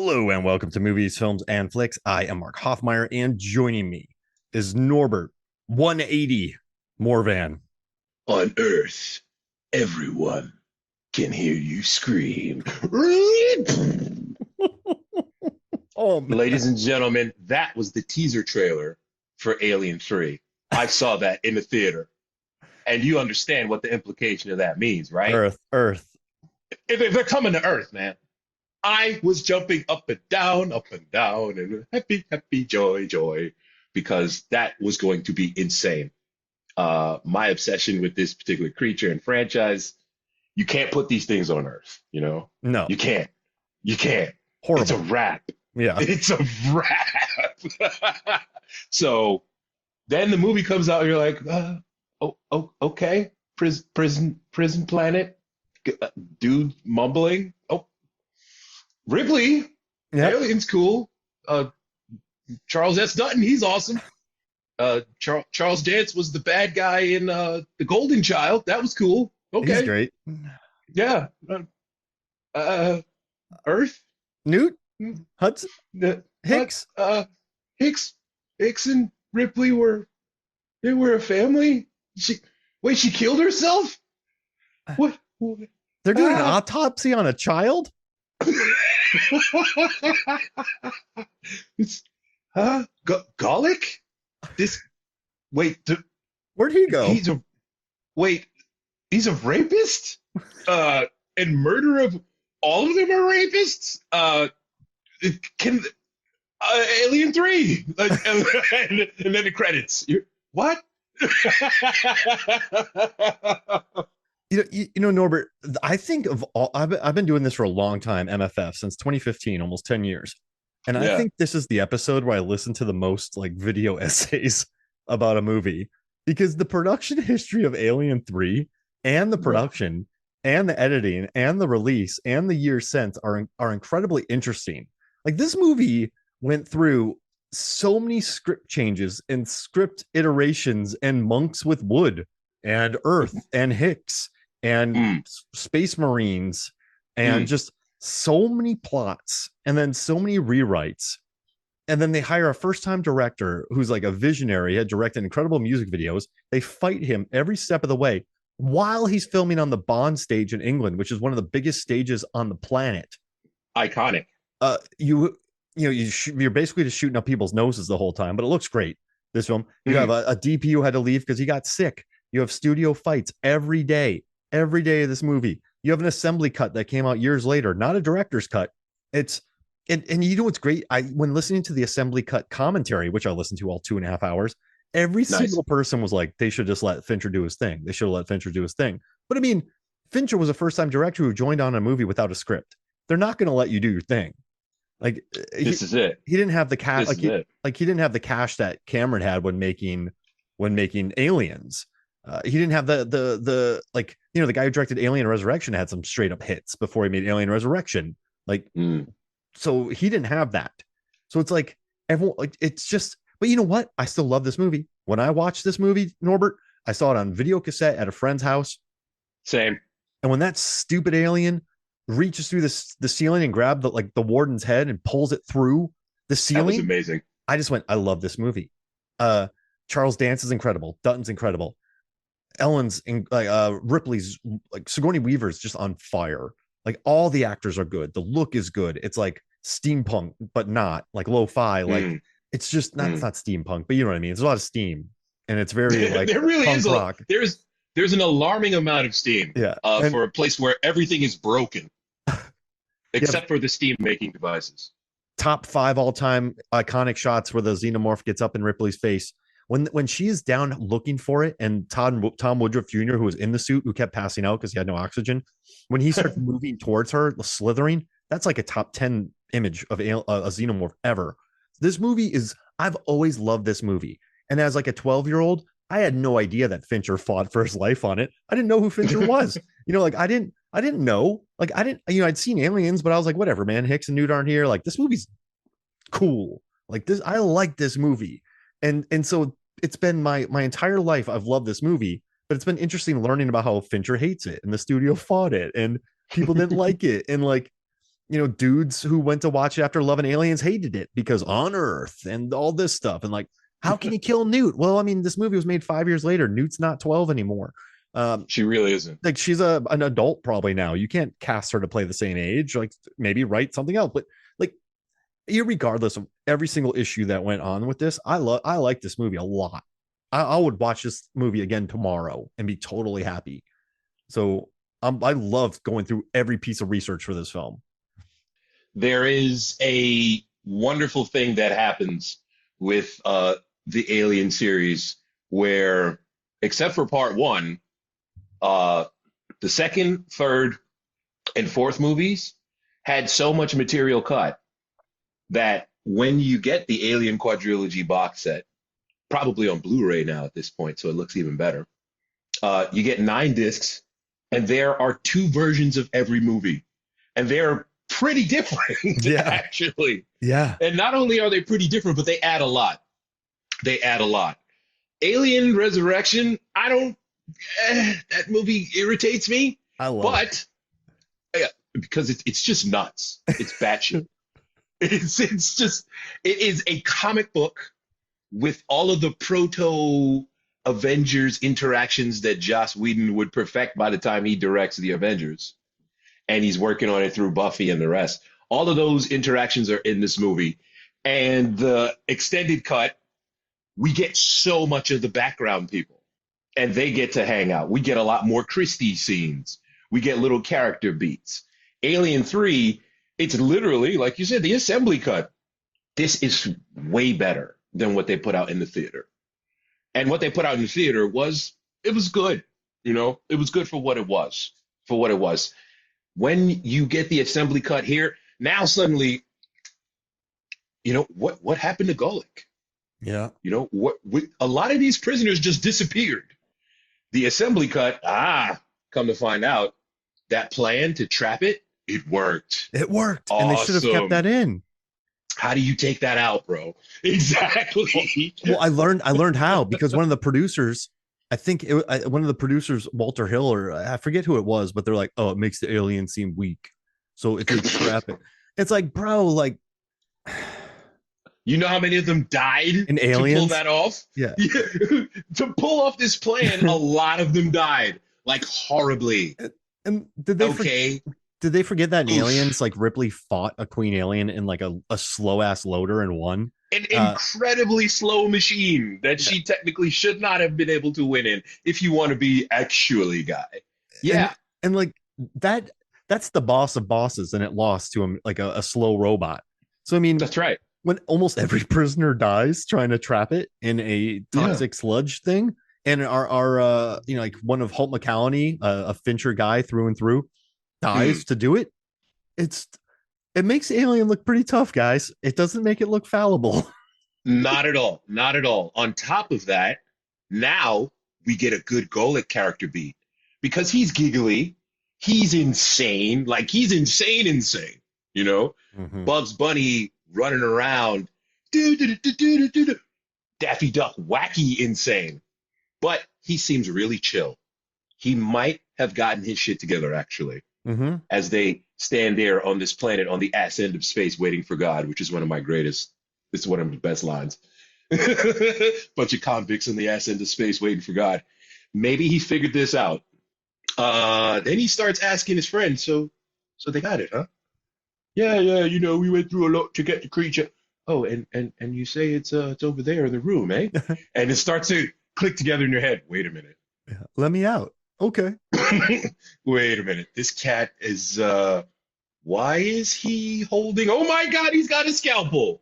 Hello and welcome to Movies, Films, and Flicks. I am Mark Hoffmeyer, and joining me is Norbert 180 Morvan. On Earth, everyone can hear you scream. Oh, man. Ladies and gentlemen, that was the teaser trailer for Alien 3. I saw that in the theater. And you understand what the implication of that means, right? Earth. They're coming to Earth, man. I was jumping up and down, and happy, happy, joy, joy, because that was going to be insane. My obsession with this particular creature and franchise, you can't put these things on Earth, you know? No, You can't. You can't. horrible. It's a wrap. Yeah. It's a wrap. So then the movie comes out, and you're like, okay, prison planet, dude mumbling. Oh, Ripley, Yep. Alien's cool. Charles S. Dutton, he's awesome. Charles Dance was the bad guy in The Golden Child. That was cool. Okay. He's great. Yeah. Earth? Newt? Hmm. Hudson? Hicks? Hicks and Ripley were a family? She killed herself? What? They're doing an autopsy on a child? It's Golic? Where'd he go? He's a rapist? And murderer of all of them are rapists? Can Alien 3 and then the credits. What? Norbert, I think of all, I've been doing this for a long time, MFF, since 2015, almost 10 years. And I think this is the episode where I listen to the most like video essays about a movie, because the production history of Alien 3 and the production and the editing and the release and the years since are incredibly interesting. Like, this movie went through so many script changes and script iterations and monks with wood and Earth and Hicks and Space Marines and just so many plots and then so many rewrites. And then they hire a first-time director who's like a visionary, had directed incredible music videos. They fight him every step of the way while he's filming on the Bond stage in England, which is one of the biggest stages on the planet. Iconic. You're basically just shooting up people's noses the whole time, but it looks great. This film, you have a DP who had to leave because he got sick. You have studio fights every day of this movie. You have an assembly cut that came out years later, not a director's cut. And you know what's great? When listening to the assembly cut commentary, which I listened to all 2.5 hours, every single person was like, they should just let Fincher do his thing. They should have let Fincher do his thing. But I mean, Fincher was a first-time director who joined on a movie without a script. They're not going to let you do your thing. Like, this is it. He didn't have the cash. He didn't have the cash that Cameron had when making Aliens. He didn't have the guy who directed Alien Resurrection had some straight up hits before he made Alien Resurrection. So he didn't have that. So it's like everyone, like, it's just. But you know what? I still love this movie. When I watched this movie, Norbert, I saw it on video cassette at a friend's house. Same. And when that stupid alien reaches through the ceiling and grabs the warden's head and pulls it through the ceiling, that was amazing. I just went, I love this movie. Charles Dance is incredible. Dutton's incredible. Ripley's, like, Sigourney Weaver is just on fire. Like, all the actors are good. The look is good. It's like steampunk, but not like lo-fi. Like, it's just not, it's not steampunk, but you know what I mean? There's a lot of steam, and it's very like there really punk is rock. There's an alarming amount of steam. For a place where everything is broken, except for the steam making devices. Top 5 all-time iconic shots where the xenomorph gets up in Ripley's face. When she is down looking for it, and Tom Woodruff Jr., who was in the suit, who kept passing out because he had no oxygen, when he starts moving towards her, slithering, that's like a top 10 image of a xenomorph ever. This movie I've always loved this movie. And as like a 12-year-old, I had no idea that Fincher fought for his life on it. I didn't know who Fincher was. I didn't know. Like, I'd seen Aliens, but I was like, whatever, man. Hicks and Newt aren't here. Like, this movie's cool. Like, this, I like this movie. And so it's been my entire life, I've loved this movie, but it's been interesting learning about how Fincher hates it and the studio fought it and people didn't like it. And like, dudes who went to watch it after Love and Aliens hated it because on Earth and all this stuff. And like, how can you kill Newt? Well, I mean, this movie was made 5 years later. Newt's not 12 anymore. She really isn't. Like she's an adult probably now. You can't cast her to play the same age. Like maybe write something else. But like, regardless of every single issue that went on with this, I like this movie a lot. I would watch this movie again tomorrow and be totally happy. So I love going through every piece of research for this film. There is a wonderful thing that happens with the Alien series where, except for part one, the second, third, and fourth movies had so much material cut that when you get the Alien quadrilogy box set, probably on Blu-ray now at this point, so it looks even better, you get 9 discs, and there are 2 versions of every movie, and they're pretty different, actually. Yeah. And not only are they pretty different, but they add a lot. Alien Resurrection, that movie irritates me. I love it. Because it's just nuts. It's batshit. it is a comic book with all of the proto Avengers interactions that Joss Whedon would perfect by the time he directs the Avengers. And he's working on it through Buffy and the rest. All of those interactions are in this movie. And the extended cut, we get so much of the background people. And they get to hang out. We get a lot more Christie scenes. We get little character beats. Alien 3, it's literally, like you said, the assembly cut. This is way better than what they put out in the theater. And what they put out in the theater it was good. It was good for what it was. When you get the assembly cut here, now suddenly, what happened to Golic? Yeah. A lot of these prisoners just disappeared. The assembly cut, come to find out, that plan to trap it worked. It worked. Awesome. And they should have kept that in. How do you take that out, bro? Exactly. Well, I learned how, because one of the producers, Walter Hill, or I forget who it was, but they're like, oh, it makes the alien seem weak. So if they trap it, it's like, bro, like, you know how many of them died in Aliens? To pull that off? Yeah. To pull off this plan, a lot of them died, like horribly. And did they forget that in Aliens, like Ripley fought a queen alien in like a slow ass loader and won? An incredibly slow machine that she technically should not have been able to win in, if you want to be actually guy. Yeah. And like that's the boss of bosses, and it lost to him like a slow robot. So I mean, that's right. When almost every prisoner dies trying to trap it in a toxic sludge thing, and our like one of Holt McCallany, a Fincher guy through and through, dies to do it. It makes Alien look pretty tough, guys. It doesn't make it look fallible. Not at all. Not at all. On top of that, now we get a good Golic character beat because he's giggly. He's insane. Like he's insane. Mm-hmm. Bugs Bunny running around. Daffy Duck, wacky insane. But he seems really chill. He might have gotten his shit together, actually. Mm-hmm. As they stand there on this planet on the ass end of space waiting for God, which is one of my greatest. It's one of the best lines. Bunch of convicts on the ass end of space waiting for God. Maybe he figured this out. Then he starts asking his friends, so they got it, huh? Yeah, we went through a lot to get the creature. Oh, and you say it's over there in the room, eh? And it starts to click together in your head. Wait a minute. Yeah, let me out. Okay. Wait a minute. This cat is why is he holding, oh my God, he's got a scalpel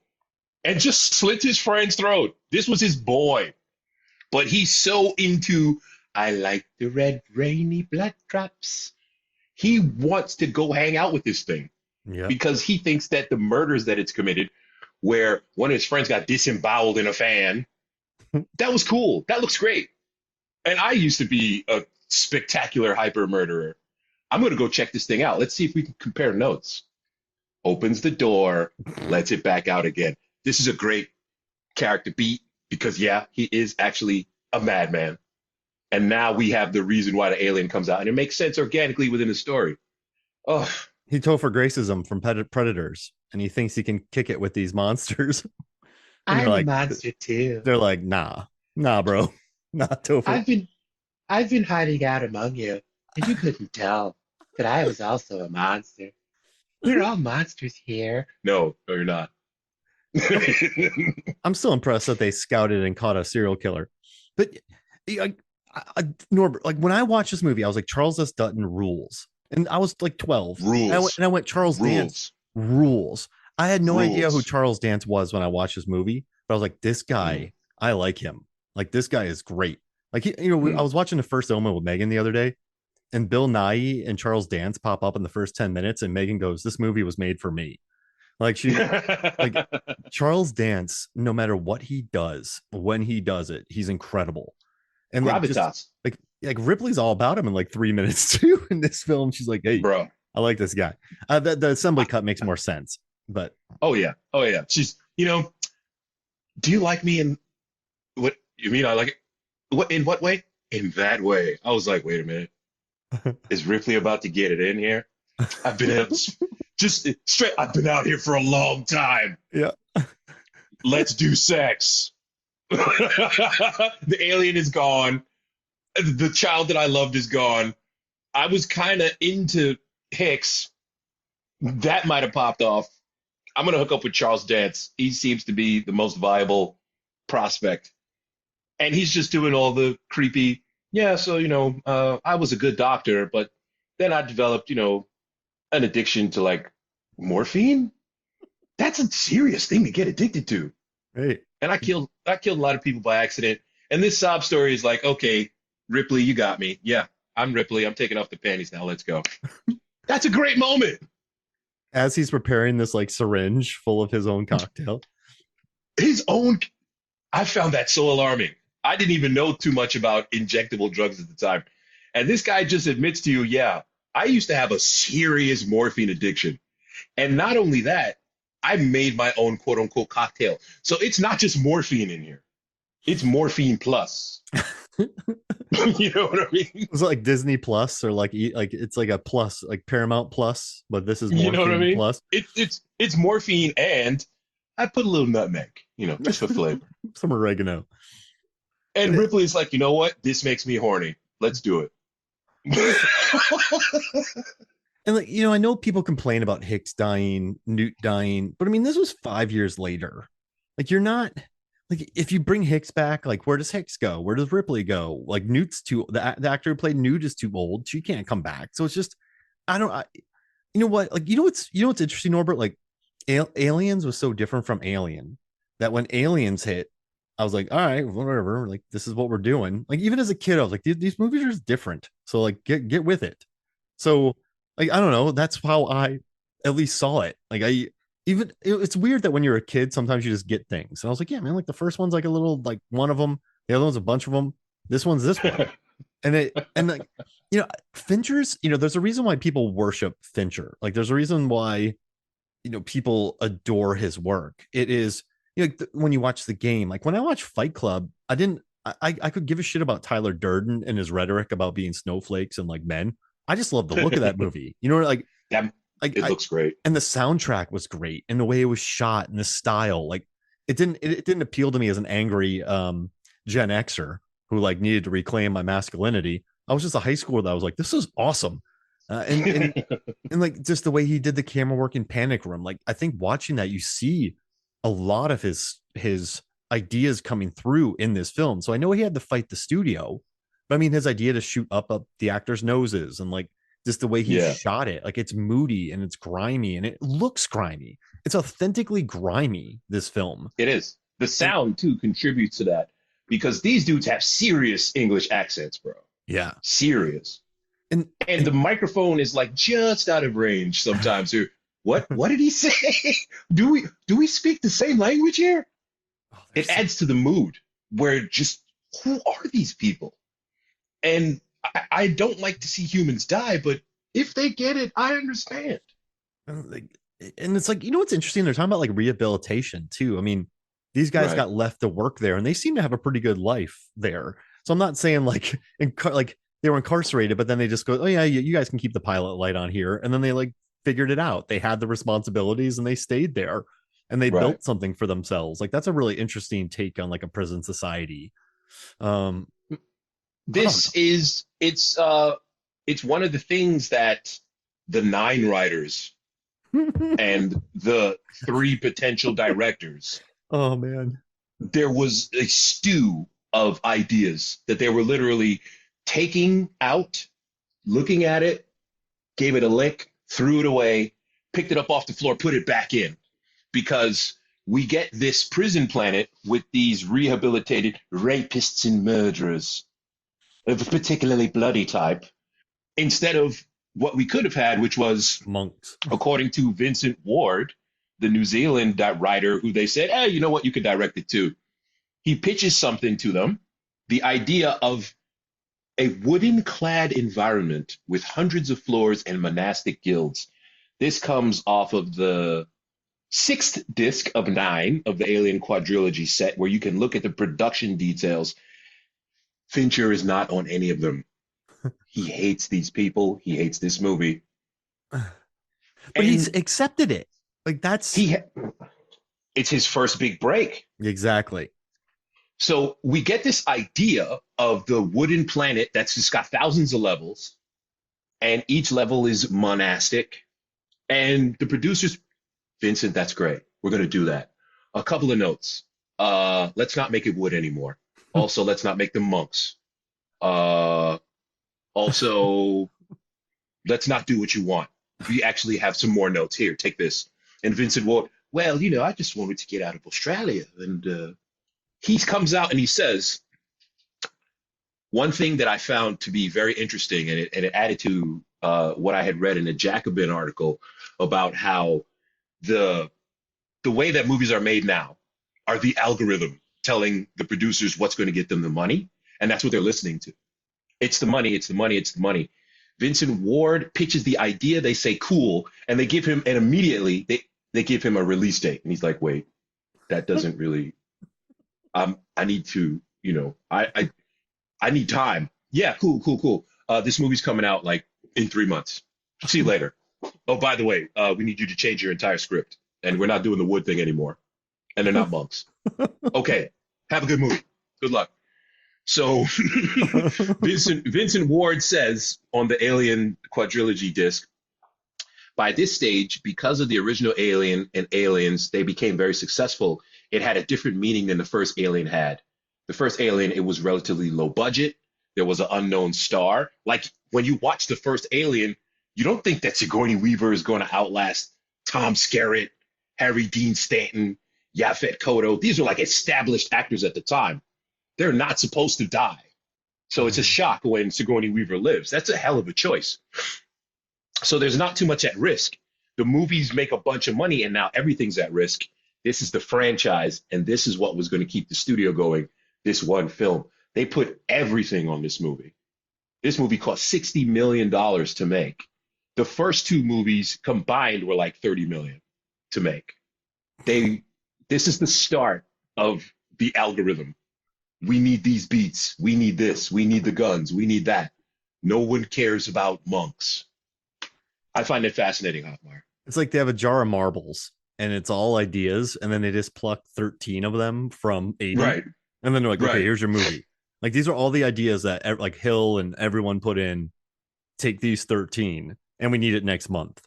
and just slit his friend's throat. This was his boy. But he's so into, I like the red rainy blood drops. He wants to go hang out with this thing. Yeah. Because he thinks that the murders that it's committed, where one of his friends got disemboweled in a fan, that was cool. That looks great. And I used to be a spectacular hyper murderer. I'm going to go check this thing out. Let's see if we can compare notes. Opens the door, lets it back out again. This is a great character beat because, yeah, he is actually a madman. And now we have the reason why the alien comes out, and it makes sense organically within the story. Oh, He Topher Graces them from predators, and he thinks he can kick it with these monsters. And I'm a monster too. they're like, nah, bro, not Topher. I've been I've been hiding out among you, and you couldn't tell that I was also a monster. We're all monsters here. No, you're not. I'm still impressed that they scouted and caught a serial killer. But I, Norbert, like when I watched this movie, I was like, Charles S. Dutton rules. And I was like 12. Rules. And I went, Charles Dance rules. I had no idea who Charles Dance was when I watched this movie, but I was like, this guy, I like him. Like, this guy is great. Like, I was watching the first Omen with Megan the other day, and Bill Nye and Charles Dance pop up in the first 10 minutes, and Megan goes, this movie was made for me. Like, like Charles Dance, no matter what he does, when he does it, he's incredible. And like, Gravitas. Like Ripley's all about him in like 3 minutes too in this film. She's like, hey, bro, I like this guy. The assembly cut makes more sense, but oh yeah. She's, do you like me in what you mean? I like it. What in what way? In that way. I was like, wait a minute. Is Ripley about to get it in here? I've been out, just straight. I've been out here for a long time. Yeah. Let's do sex. The alien is gone. The child that I loved is gone. I was kind of into Hicks. That might have popped off. I'm going to hook up with Charles Dance. He seems to be the most viable prospect. And he's just doing all the creepy, yeah, so, I was a good doctor, but then I developed, an addiction to like morphine. That's a serious thing to get addicted to. Hey. And I killed a lot of people by accident. And this sob story is like, okay, Ripley, you got me. Yeah, I'm Ripley. I'm taking off the panties now. Let's go. That's a great moment. As he's preparing this like syringe full of his own cocktail. I found that so alarming. I didn't even know too much about injectable drugs at the time. And this guy just admits to you, yeah, I used to have a serious morphine addiction. And not only that, I made my own quote unquote cocktail. So it's not just morphine in here. It's morphine plus. You know what I mean? It's like Disney Plus or like it's like a plus, like Paramount Plus, but this is morphine, you know what I mean? Plus. It's morphine, and I put a little nutmeg, just for flavor. Some oregano. And Ripley's like, you know what? This makes me horny. Let's do it. And like, I know people complain about Hicks dying, Newt dying, but I mean, this was 5 years later. Like, you're not like, if you bring Hicks back, like, where does Hicks go? Where does Ripley go? Like, Newt's the actor who played Newt is too old. She can't come back. So it's just, you know what? Like, what's interesting, Norbert? Like, Aliens was so different from Alien that when Aliens hit, I was like, all right, whatever. Like, this is what we're doing. Like, even as a kid, I was like, these movies are just different. So like, get with it. So like, I don't know. That's how I at least saw it. Like, it's weird that when you're a kid, sometimes you just get things. And I was like, yeah, man, like the first one's like a little, like one of them. The other one's a bunch of them. This one's this one. and like, Fincher's, there's a reason why people worship Fincher. Like, there's a reason why, people adore his work. It is, when you watch The Game, like when I watch Fight Club, I could give a shit about Tyler Durden and his rhetoric about being snowflakes and like men. I just love the look of that movie. Like, yeah, it looks great. And the soundtrack was great, and the way it was shot and the style, like it didn't appeal to me as an angry Gen Xer who like needed to reclaim my masculinity. I was just a high schooler that was like, this is awesome. And like just the way he did the camera work in Panic Room. Like, I think watching that, you see a lot of his ideas coming through in this film. So I know he had to fight the studio, but I mean, his idea to shoot up the actors' noses and like just the way he shot it, like it's moody and it's grimy and it looks grimy. It's authentically grimy, this film. It is. The sound too contributes to that because these dudes have serious English accents, bro. Yeah. Serious. And the microphone is like just out of range sometimes. What did he say? Do we speak the same language here? Oh, it adds to the mood where just, who are these people? And I don't like to see humans die, but if they get it, I understand. And it's like, what's interesting? They're talking about like rehabilitation too. I mean, these guys got left to work there and they seem to have a pretty good life there. So I'm not saying like they were incarcerated, but then they just go, oh yeah, you guys can keep the pilot light on here. And then they like figured it out. They had the responsibilities and they stayed there and they Right. built something for themselves. Like that's a really interesting take on like a prison society. Um, I don't This is it's one of the things that the nine writers know. and the three potential directors, Oh man. there was a stew of ideas that they were literally taking out, looking at it, gave it a lick, threw it away, picked it up off the floor, put it back in, because we get this prison planet with these rehabilitated rapists and murderers of a particularly bloody type, instead of what we could have had, which was, Monks. according to Vincent Ward, the New Zealand writer, who they said, hey, you know what, you could direct it too. He pitches something to them, the idea of a wooden clad environment with hundreds of floors and monastic guilds. This comes off of the sixth disc of 9 of the Alien quadrilogy set, where you can look at the production details. Fincher is not on any of them. He hates these people. He hates this movie. But he's And accepted it. Like that's he it's his first big break. exactly. So we get this idea of the wooden planet that's just got thousands of levels, and each level is monastic. And the producers, Vincent, that's great. We're going to do that. A couple of notes. Let's not make it wood anymore. Also, let's not make them monks. Also, let's not do what you want. We actually have some more notes here. Take this. And Vincent Ward, well, I just wanted to get out of Australia. And he comes out and he says, one thing that I found to be very interesting, and it added to what I had read in a Jacobin article about how the way that movies are made now are the algorithm telling the producers what's going to get them the money, and that's what they're listening to. It's the money, it's the money, it's the money. Vincent Ward pitches the idea, they say cool, and they give him, and immediately they give him a release date, and he's like, wait, that doesn't really. I need to, I need time. Yeah, cool. This movie's coming out like in 3 months. See you later. Oh, by the way, we need you to change your entire script, and we're not doing the wood thing anymore. And they're not monks. Okay, have a good movie. Good luck. So Vincent Ward says on the Alien quadrilogy disc, by this stage, because of the original Alien and Aliens, they became very successful. It had a different meaning than the first Alien had. The first Alien, it was relatively low budget. There was an unknown star. Like when you watch the first Alien, you don't think that Sigourney Weaver is going to outlast Tom Skerritt, Harry Dean Stanton, Yaphet Kotto. These are like established actors at the time. They're not supposed to die. So it's a shock when Sigourney Weaver lives. That's a hell of a choice. So there's not too much at risk. The movies make a bunch of money and now everything's at risk. This is the franchise, and this is what was going to keep the studio going, this one film. They put everything on this movie. This movie cost $60 million to make. The first 2 movies combined were like $30 million to make. This is the start of the algorithm. We need these beats. We need this. We need the guns. We need that. No one cares about monks. I find it fascinating, Hotmar. It's like they have a jar of marbles and it's all ideas, and then they just pluck 13 of them from 80. Right. And then they're like, Right. okay, here's your movie. Like these are all the ideas that like Hill and everyone put in. Take these 13 and we need it next month.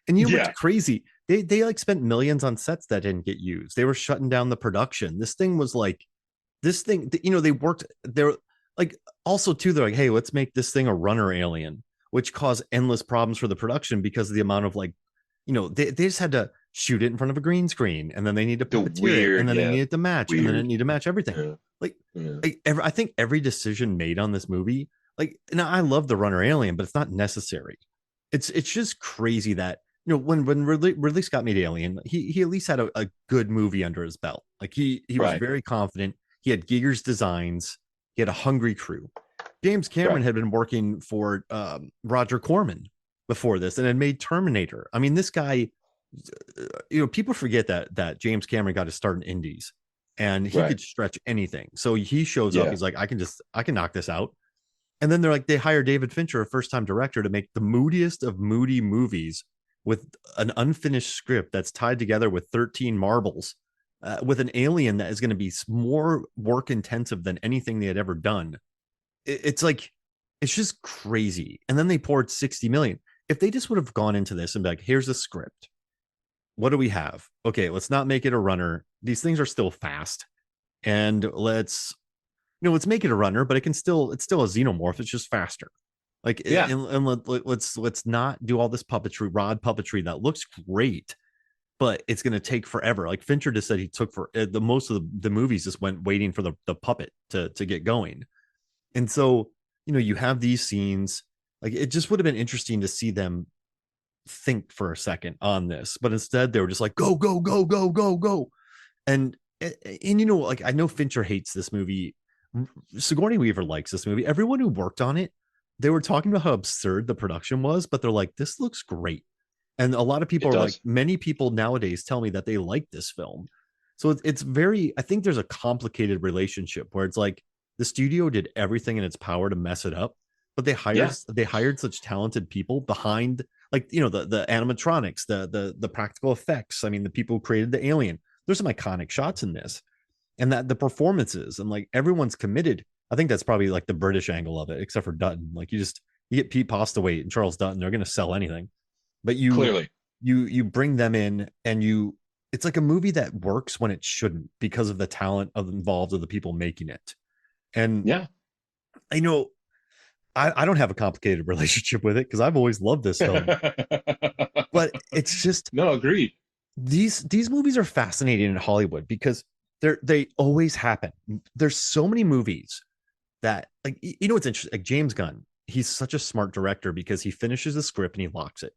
And what's crazy? They like spent millions on sets that didn't get used. They were shutting down the production. This thing, they worked there. Like also too, they're like, hey, let's make this thing a runner alien, which caused endless problems for the production because of the amount of they just had to shoot it in front of a green screen, and then they need to puppeteer it, and then they needed to match, and then it needed to match everything. I think every decision made on this movie, now I love the runner alien, but it's not necessary. It's just crazy that when Ridley Scott made Alien, he at least had a good movie under his belt. Like he was very confident. He had Giger's designs. He had a hungry crew. James Cameron had been working for Roger Corman before this and had made Terminator. I mean, this guy, people forget that James Cameron got to start in indies and he could stretch anything. So he shows up. He's like, I can knock this out. And then they hire David Fincher, a first-time director, to make the moodiest of moody movies with an unfinished script that's tied together with 13 marbles, with an alien that is going to be more work intensive than anything they had ever done. It's like, it's just crazy. And then they poured 60 million. If they just would have gone into this and be like, here's a script. What do we have? Okay, let's not make it a runner. These things are still fast. And let's make it a runner, but it's still a xenomorph. It's just faster. Like, Yeah. and let's not do all this puppetry, rod puppetry that looks great, but it's going to take forever. Like Fincher just said, he took for the most of the movies just went waiting for the puppet to get going. And so, you have these scenes, like it just would have been interesting to see them think for a second on this, but instead they were just like, go, go, go, go, go, go. And like, I know Fincher hates this movie. Sigourney Weaver likes this movie. Everyone who worked on it, they were talking about how absurd the production was, but they're like, this looks great. And a lot of people are like, many people nowadays tell me that they like this film. So it's very, I think there's a complicated relationship where it's like the studio did everything in its power to mess it up, but they hired such talented people behind, like, the animatronics, the practical effects. I mean, the people who created the alien. There's some iconic shots in this, and that the performances, and like everyone's committed. I think that's probably like the British angle of it, except for Dutton. Like you get Pete Postlewaite and Charles Dutton, they're going to sell anything. But Clearly, you bring them in, and it's like a movie that works when it shouldn't because of the talent involved of the people making it. And yeah, I know I don't have a complicated relationship with it because I've always loved this film. But it's just, no, agreed. These movies are fascinating in Hollywood because they always happen. There's so many movies that, like, it's interesting. Like James Gunn, he's such a smart director because he finishes the script and he locks it.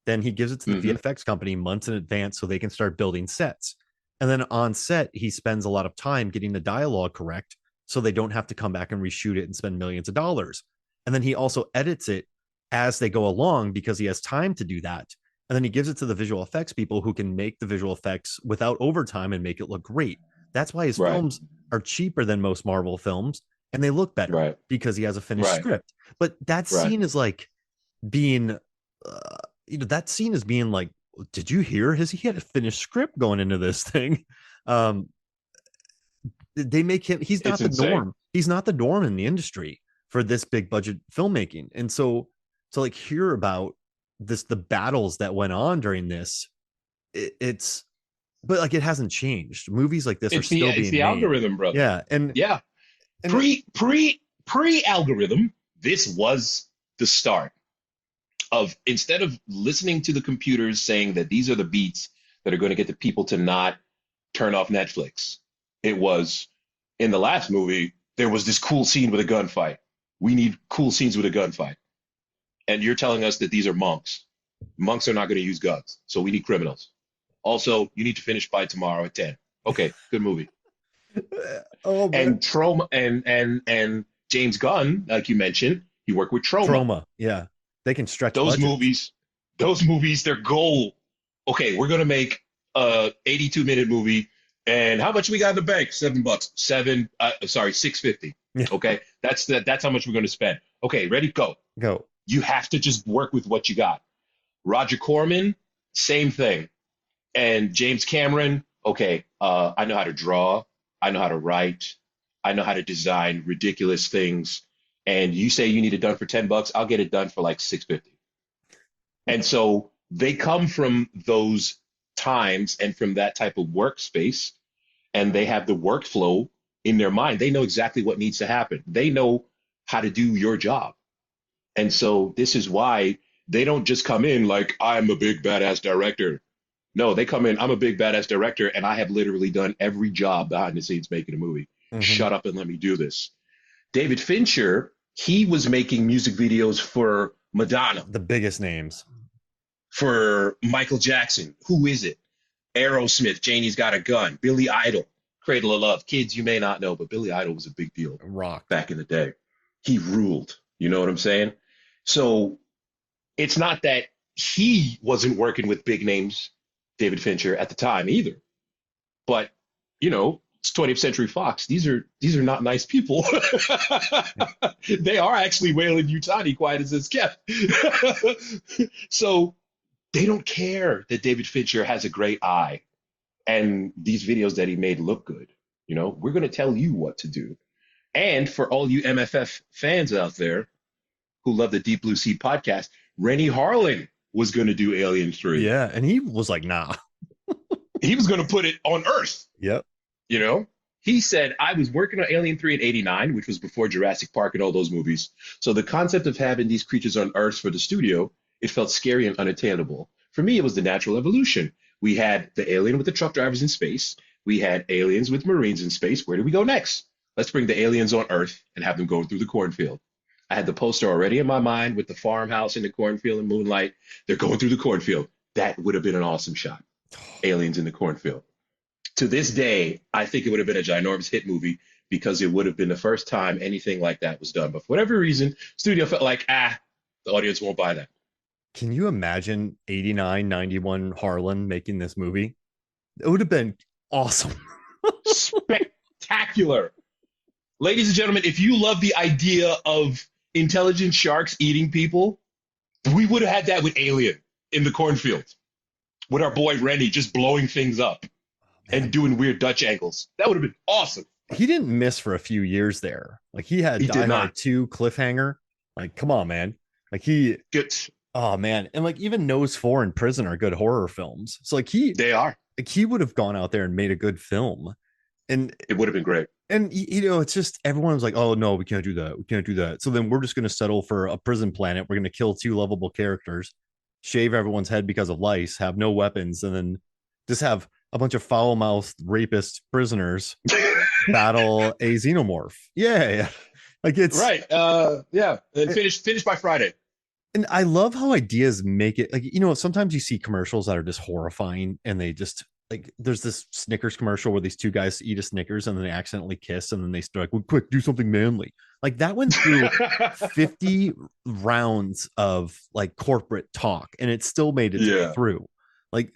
Then he gives it to the VFX company months in advance so they can start building sets. And then on set, he spends a lot of time getting the dialogue correct so they don't have to come back and reshoot it and spend millions of dollars. And then he also edits it as they go along because he has time to do that. And then he gives it to the visual effects people who can make the visual effects without overtime and make it look great. That's why his films are cheaper than most Marvel films, and they look better because he has a finished script. But that scene is like being, that scene is being like, did you hear he had a finished script going into this thing? They make him, he's not the norm. He's not the norm in the industry for this big budget filmmaking. And so to like hear about the battles that went on during this, it's, but like it hasn't changed. Movies like this are still being made. Algorithm, brother. Yeah. And pre algorithm, this was the start of, instead of listening to the computers saying that these are the beats that are going to get the people to not turn off Netflix. It was, in the last movie, there was this cool scene with a gunfight. We need cool scenes with a gunfight. And you're telling us that these are monks. Monks are not going to use guns. So we need criminals. Also, you need to finish by tomorrow at 10. Okay, good movie. And Troma and James Gunn, like you mentioned, he worked with Troma. Yeah. They can stretch those budgets. movies, their goal. Okay, we're going to make a 82-minute movie. And how much we got in the bank? $7. $6.50. Yeah. Okay, that's how much we're going to spend. Okay, ready? Go. You have to just work with what you got. Roger Corman, same thing. And James Cameron, okay, I know how to draw. I know how to write. I know how to design ridiculous things. And you say you need it done for $10, I'll get it done for like $6.50. And so they come from those times and from that type of workspace, and they have the workflow in their mind. They know exactly what needs to happen. They know how to do your job. And so this is why they don't just come in like, I'm a big badass director. No, they come in, I'm a big badass director, and I have literally done every job behind the scenes making a movie. Shut up and let me do this. David Fincher, he was making music videos for Madonna. The biggest names. For Michael Jackson. Who is it? Aerosmith, Janie's Got a Gun. Billy Idol, Cradle of Love. Kids, you may not know, but Billy Idol was a big deal. Rock. Back in the day. He ruled. You know what I'm saying? So it's not that he wasn't working with big names, David Fincher, at the time either. But, it's 20th Century Fox. These are not nice people. They are actually Wayland Yutani, quiet as it's kept. So They don't care that David Fincher has a great eye and these videos that he made look good. We're going to tell you what to do. And for all you MFF fans out there who love the Deep Blue Sea podcast, Rennie Harlin was going to do Alien 3. Yeah, and he was like, nah. He was going to put it on Earth. Yep. He said, I was working on Alien 3 in 89, which was before Jurassic Park and all those movies. So the concept of having these creatures on Earth for the studio, it felt scary and unattainable. For me, it was the natural evolution. We had the alien with the truck drivers in space. We had aliens with Marines in space. Where do we go next? Let's bring the aliens on Earth and have them go through the cornfield. I had the poster already in my mind with the farmhouse in the cornfield and moonlight. They're going through the cornfield. That would have been an awesome shot. Aliens in the cornfield. To this day, I think it would have been a ginormous hit movie because it would have been the first time anything like that was done. But for whatever reason, studio felt like, the audience won't buy that. Can you imagine 89, 91 Harlan making this movie? It would have been awesome. Spectacular. Ladies and gentlemen, if you love the idea of intelligent sharks eating people, we would have had that with Alien in the cornfield with our boy Rennie just blowing things up and doing weird Dutch angles. That would have been awesome. He didn't miss for a few years there. Like he had Die Hard 2 cliffhanger. Like, come on, man. Like good. Oh man. And like even Nose 4 and Prison are good horror films. So like they are. Like he would have gone out there and made a good film. And it would have been great. And it's just everyone was like, oh no, we can't do that. We can't do that. So then we're just gonna settle for a prison planet. We're gonna kill 2 lovable characters, shave everyone's head because of lice, have no weapons, and then just have a bunch of foul-mouthed rapist prisoners battle a xenomorph. Yeah. Like it's right. Yeah. And finish by Friday. And I love how ideas make it like, sometimes you see commercials that are just horrifying and they just like, there's this Snickers commercial where these 2 guys eat a Snickers and then they accidentally kiss and then they start like, well, quick, do something manly. Like that went through 50 rounds of like corporate talk and it still made its way through. Like,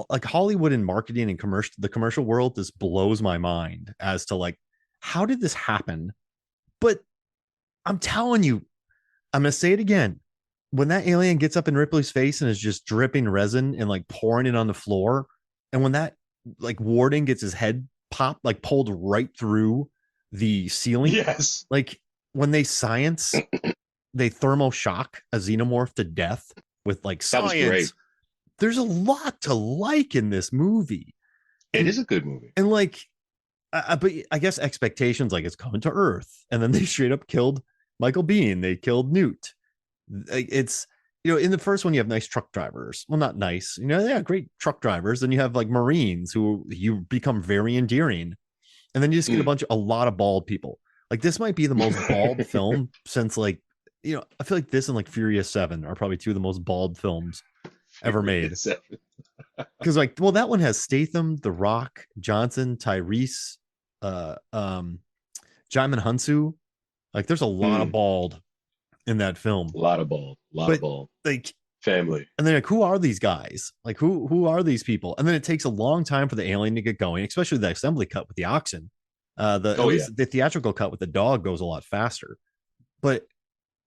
like Hollywood and marketing and the commercial world just blows my mind as to like, how did this happen? But I'm telling you, I'm going to say it again. When that alien gets up in Ripley's face and is just dripping resin and like pouring it on the floor, and when that like warden gets his head popped, like pulled right through the ceiling, like when they thermo shock a xenomorph to death with like science. That was great. There's a lot to like in this movie. It is a good movie. And like, but I guess expectations like it's coming to Earth, and then they straight up killed Michael Biehn. They killed Newt. It's in the first one you have nice truck drivers. Well, not nice, great truck drivers. Then you have like Marines who you become very endearing, and then you just get a lot of bald people. Like this might be the most bald film since like I feel like this and like Furious 7 are probably 2 of the most bald films ever made. Because like, well, that one has Statham, The Rock, Johnson, Tyrese, Jaimin Hunsu. Like there's a lot of bald in that film. A lot of bald. Like family. And then like, who are these guys? Like who are these people? And then it takes a long time for the alien to get going, especially the assembly cut with the oxen. The theatrical cut with the dog goes a lot faster. But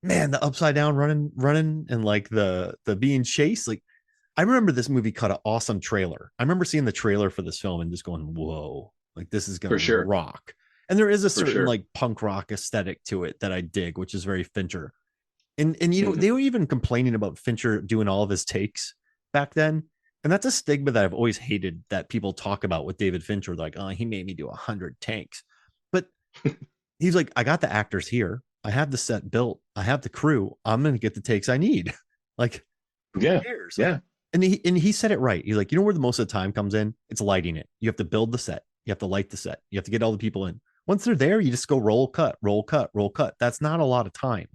man, the upside down running and like the being chased, like I remember this movie cut an awesome trailer. I remember seeing the trailer for this film and just going, whoa, like this is going to rock. And there is a certain like punk rock aesthetic to it that I dig, which is very Fincher. And they were even complaining about Fincher doing all of his takes back then. And that's a stigma that I've always hated that people talk about with David Fincher. Like, oh, he made me do 100 takes. But he's like, I got the actors here. I have the set built. I have the crew. I'm going to get the takes I need. Like, who cares? Yeah. And he said it right. He's like, where the most of the time comes in? It's lighting it. You have to build the set. You have to light the set. You have to get all the people in. Once they're there, you just go roll, cut, roll, cut, roll, cut. That's not a lot of time.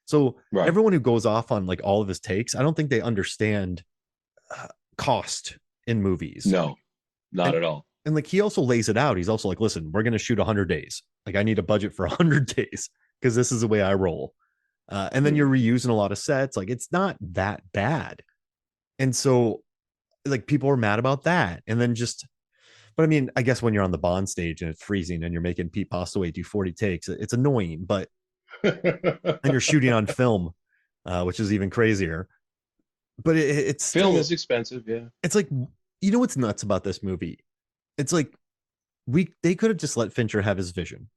So everyone who goes off on like all of his takes, I don't think they understand cost in movies. No, not at all. And like he also lays it out. He's also like, listen, we're going to shoot 100 days. Like I need a budget for 100 days because this is the way I roll. And then you're reusing a lot of sets. Like it's not that bad. And so like people are mad about that. And then but I mean, I guess when you're on the Bond stage and it's freezing and you're making Pete Postlewaite do 40 takes, it's annoying, but and you're shooting on film, which is even crazier. but it's Film still, is expensive, yeah. it's like, you know what's nuts about this movie? It's like they could have just let Fincher have his vision.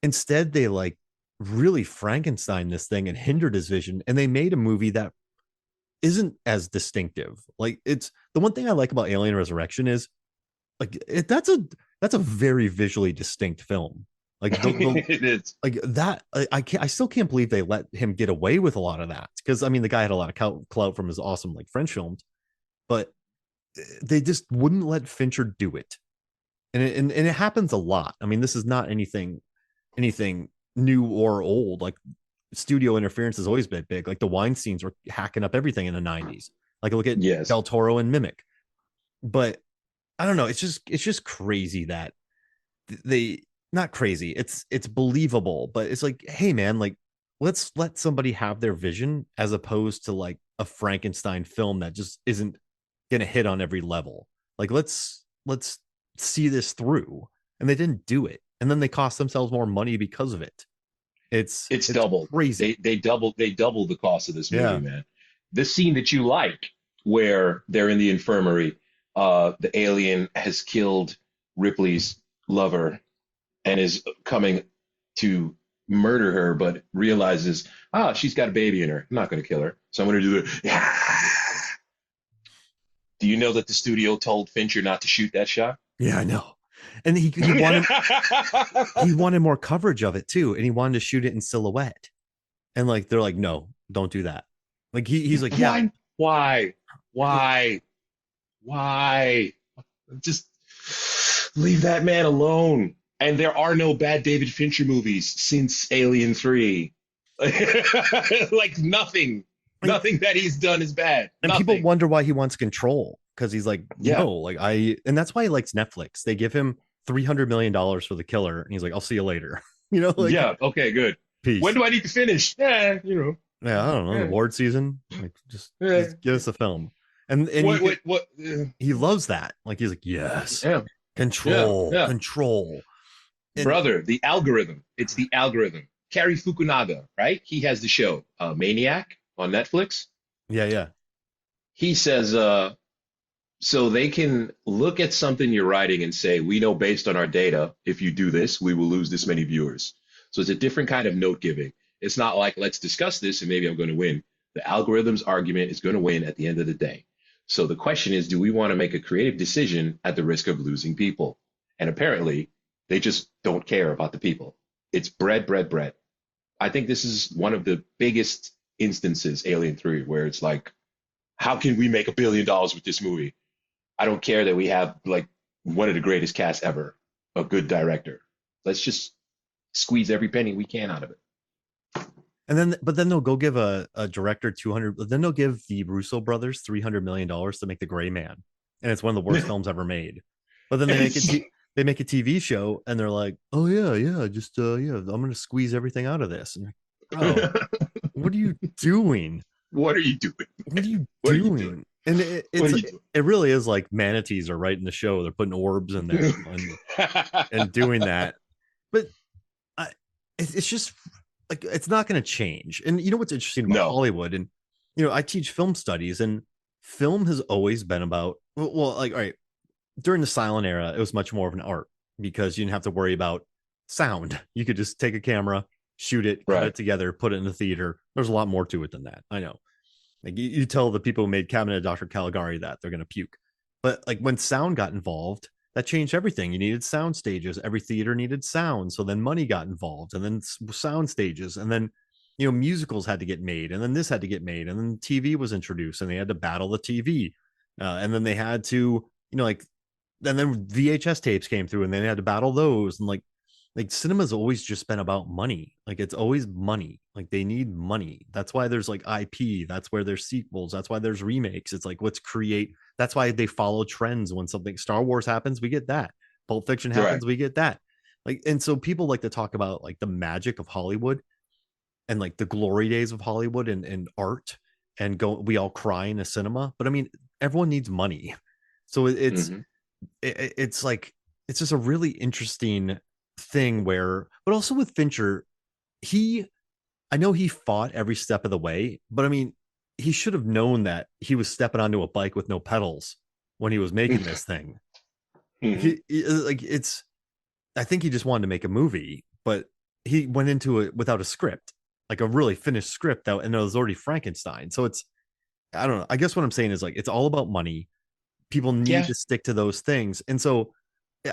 Instead, they like really Frankenstein this thing and hindered his vision, and they made a movie that isn't as distinctive. Like, it's the one thing I like about Alien Resurrection is like that's a very visually distinct film. Like the It is. like that I still can't believe they let him get away with a lot of that, because I mean the guy had a lot of clout from his awesome like French films, but they just wouldn't let Fincher do it. And it happens a lot. I mean, this is not anything new or old. Like, studio interference has always been big. Like the Weinsteins were hacking up everything in the 90s. Like, look at Yes. Del Toro and Mimic. But I don't know. It's just crazy that they, not crazy. It's believable, but it's like, hey man, like, let's let somebody have their vision as opposed to like a Frankenstein film that just isn't gonna hit on every level. Like, let's see this through. And they didn't do it. And then they cost themselves more money because of it. It's It's doubled. crazy. They doubled the cost of this movie, Yeah. man. The scene that you like, where they're in the infirmary, the alien has killed Ripley's lover and is coming to murder her, but realizes, she's got a baby in her. I'm not going to kill her, so I'm going to do it. Yeah. Do you know that the studio told Fincher not to shoot that shot? Yeah, I know. And he wanted more coverage of it too. And he wanted to shoot it in silhouette. And like they're like, no, don't do that. Like he's like, yeah. Why? Why? Why? Why? Just leave that man alone. And there are no bad David Fincher movies since Alien 3. Like nothing. Nothing that he's done is bad. And Nothing. people wonder why he wants control, because he's like, Yeah. no, like and that's why he likes Netflix. They give him $300 million for The Killer, and he's like, I'll see you later. Like, Yeah. Okay, good. peace. When do I need to finish? Yeah, Yeah, I don't know. Yeah. Award season, like Yeah. just give us a film. And What? he loves that. Like, he's like, yes, Yeah. control, Yeah. control. And Brother, the algorithm. It's the algorithm. Cary Fukunaga, right? He has the show Maniac on Netflix. yeah. He says, so they can look at something you're writing and say, we know based on our data, if you do this, we will lose this many viewers. So it's a different kind of note giving. It's not like, let's discuss this and maybe I'm going to win. The algorithm's argument is going to win at the end of the day. So the question is, do we want to make a creative decision at the risk of losing people? And apparently, they just don't care about the people. It's bread, bread, bread. I think this is one of the biggest instances, Alien 3, where it's like, how can we make $1 billion with this movie? I don't care that we have like one of the greatest casts ever, a good director. Let's just squeeze every penny we can out of it. But then they'll go give a director 200. Then they'll give the Russo brothers $300 million to make The Gray Man, and it's one of the worst films ever made. But then they make a TV show, and they're like, oh yeah, just I'm gonna squeeze everything out of this. And oh, what are you doing? What are you doing? What are you What are doing? you doing? And doing? it really is like manatees are writing the show. They're putting orbs in there and doing that. But it's just like, it's not going to change. And you know what's interesting about Hollywood? And I teach film studies, and film has always been about, well, like, all right, during the silent era, it was much more of an art because you didn't have to worry about sound. You could just take a camera, shoot it, cut it together, put it in the theater. There's a lot more to it than that. I know. Like, you tell the people who made Cabinet of Dr. Caligari that they're going to puke. But like, when sound got involved, that changed everything. You needed sound stages. Every theater needed sound. So then money got involved, and then sound stages. And then, musicals had to get made, and then this had to get made. And then TV was introduced, and they had to battle the TV. And then they had to, and then VHS tapes came through, and they had to battle those. And like cinema's always just been about money. Like, it's always money. Like, they need money. That's why there's like IP. That's where there's sequels. That's why there's remakes. It's like, let's create. That's why they follow trends. When something Star Wars happens, we get that. Pulp Fiction happens, we get that. Like, and so people like to talk about like the magic of Hollywood and like the glory days of Hollywood and art, and we all cry in a cinema. But I mean, everyone needs money. So it's like, it's just a really interesting thing where, but also with Fincher, I know he fought every step of the way, but I mean, he should have known that he was stepping onto a bike with no pedals when he was making this thing. Like it's, I think he just wanted to make a movie, but he went into it without a script, like a really finished script out, and it was already Frankenstein. So it's, I don't know. I guess what I'm saying is like it's all about money. People need Yeah. to stick to those things, and so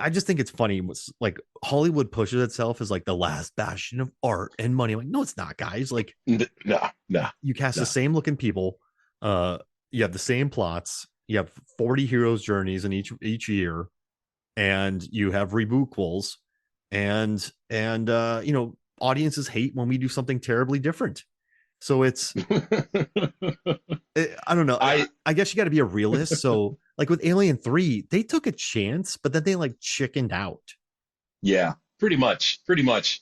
I just think it's funny. Like Hollywood pushes itself as like the last bastion of art and money. I'm like, no, it's not, guys. Like, No. you cast the same looking people. You have the same plots. You have 40 heroes' journeys in each year, and you have rebootquels, and audiences hate when we do something terribly different. So it's I don't know. I guess you got to be a realist. So like with Alien 3, they took a chance, but then they like chickened out. Yeah, pretty much. Pretty much.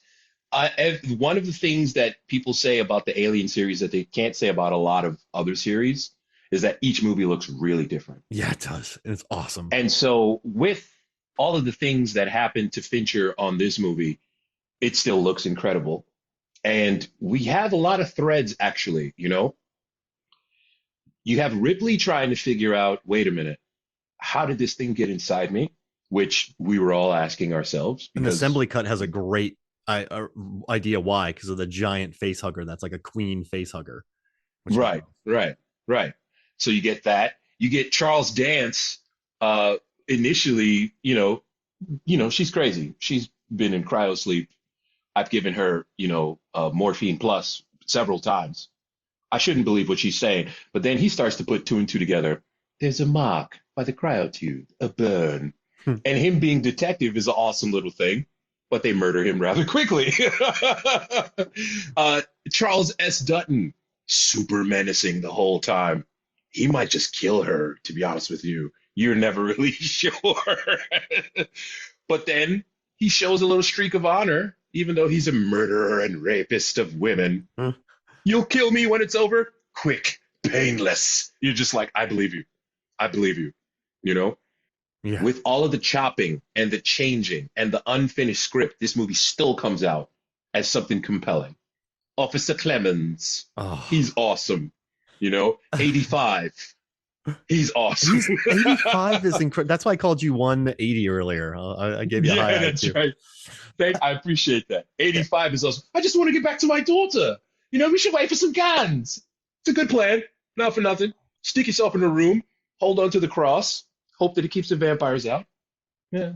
One of the things that people say about the Alien series that they can't say about a lot of other series is that each movie looks really different. Yeah, it does. And it's awesome. And so with all of the things that happened to Fincher on this movie, it still looks incredible. And we have a lot of threads, actually, you know? You have Ripley trying to figure out, wait a minute, how did this thing get inside me? Which we were all asking ourselves. And the assembly cut has a great idea why, because of the giant face hugger that's like a queen face hugger. Right. So you get that. You get Charles Dance. Initially, she's crazy. She's been in cryosleep. I've given her, morphine plus several times. I shouldn't believe what she's saying. But then he starts to put two and two together. There's a mark by the cryotube, a burn. And him being detective is an awesome little thing, but they murder him rather quickly. Charles S. Dutton, super menacing the whole time. He might just kill her, to be honest with you. You're never really sure. But then he shows a little streak of honor, even though he's a murderer and rapist of women. You'll kill me when it's over? Quick, painless. You're just like, I believe you. I believe you. Yeah. With all of the chopping and the changing and the unfinished script, this movie still comes out as something compelling. Officer Clemens, he's awesome. 85. He's awesome. 85 is incredible. That's why I called you 180 earlier. I gave you a high. Yeah, that's right. I appreciate that. 85 is awesome. I just want to get back to my daughter. We should wait for some cans. It's a good plan. Not for nothing. Stick yourself in a room, hold on to the cross, hope that it keeps the vampires out. Yeah,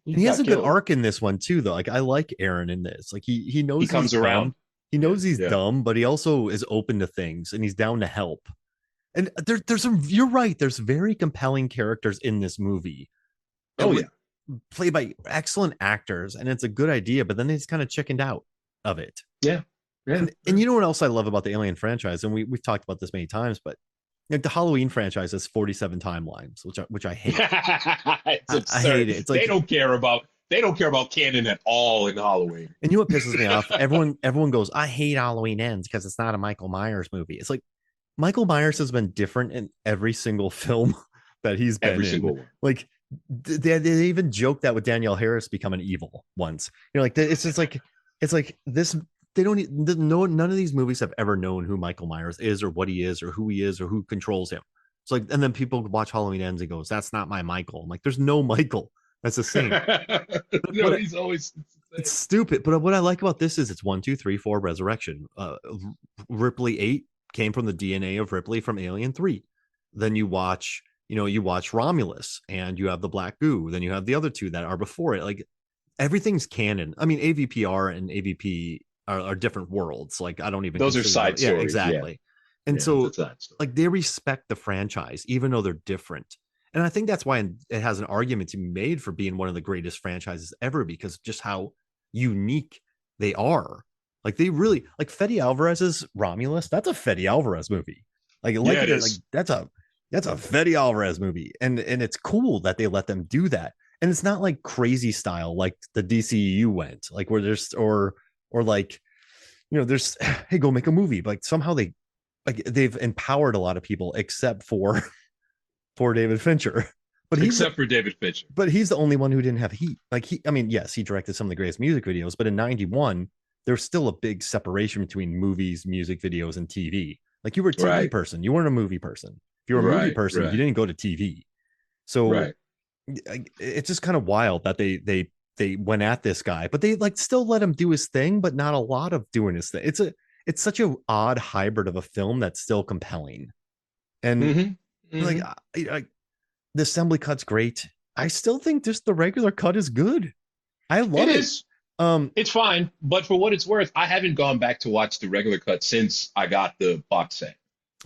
he has a good arc in this one too, though. Like I like Aaron in this. Like he knows he comes around. Dumb. He knows he's dumb, but he also is open to things and he's down to help. And there's some. You're right. There's very compelling characters in this movie. Played by excellent actors, and it's a good idea. But then they just kind of chickened out of it. Yeah. And you know what else I love about the Alien franchise, and we've talked about this many times, but like the Halloween franchise has 47 timelines, which I hate. I hate it. It's like they don't care about canon at all in Halloween. And you know what pisses me off? Everyone goes, I hate Halloween Ends because it's not a Michael Myers movie. It's like Michael Myers has been different in every single film that he's been in. Single one. Like they even joked that with Danielle Harris becoming evil once. Like it's just like this. They don't know. None of these movies have ever known who Michael Myers is or what he is or who he is or who controls him. It's like, and then people watch Halloween Ends and goes, that's not my Michael. I'm like, there's no Michael. That's the same. He's always. It's stupid. But what I like about this is it's 1, 2, 3, 4 Resurrection. Ripley 8 came from the DNA of Ripley from Alien 3. Then you watch Romulus and you have the Black Goo. Then you have the other two that are before it. Like everything's canon. I mean, AVPR and AVP are different worlds. Like I don't even. Those are side stories. Yeah, exactly. Yeah. And so like they respect the franchise, even though they're different. And I think that's why it has an argument to be made for being one of the greatest franchises ever, because just how unique they are. Like they really like Fede Alvarez's Romulus. That's a Fede Alvarez movie. Like that's a Fede Alvarez movie. And it's cool that they let them do that. And it's not like crazy style like the DCEU went, like where there's or like, there's, hey, go make a movie. But like somehow they've empowered a lot of people except for David Fincher. But for David Fincher. But he's the only one who didn't have heat. Like yes, he directed some of the greatest music videos, but in 91, there's still a big separation between movies, music videos, and TV. Like you were a TV Right. person, you weren't a movie person. If you were a movie Right. person, you Right. didn't go to TV. So Right. it's just kind of wild that they went at this guy, but they like still let him do his thing, but not a lot of doing his thing. It's such a odd hybrid of a film that's still compelling. And Mm-hmm. like Mm-hmm. the assembly cut's great. I still think just the regular cut is good. I It love it. is. It's fine, but for what it's worth, I haven't gone back to watch the regular cut since I got the box set.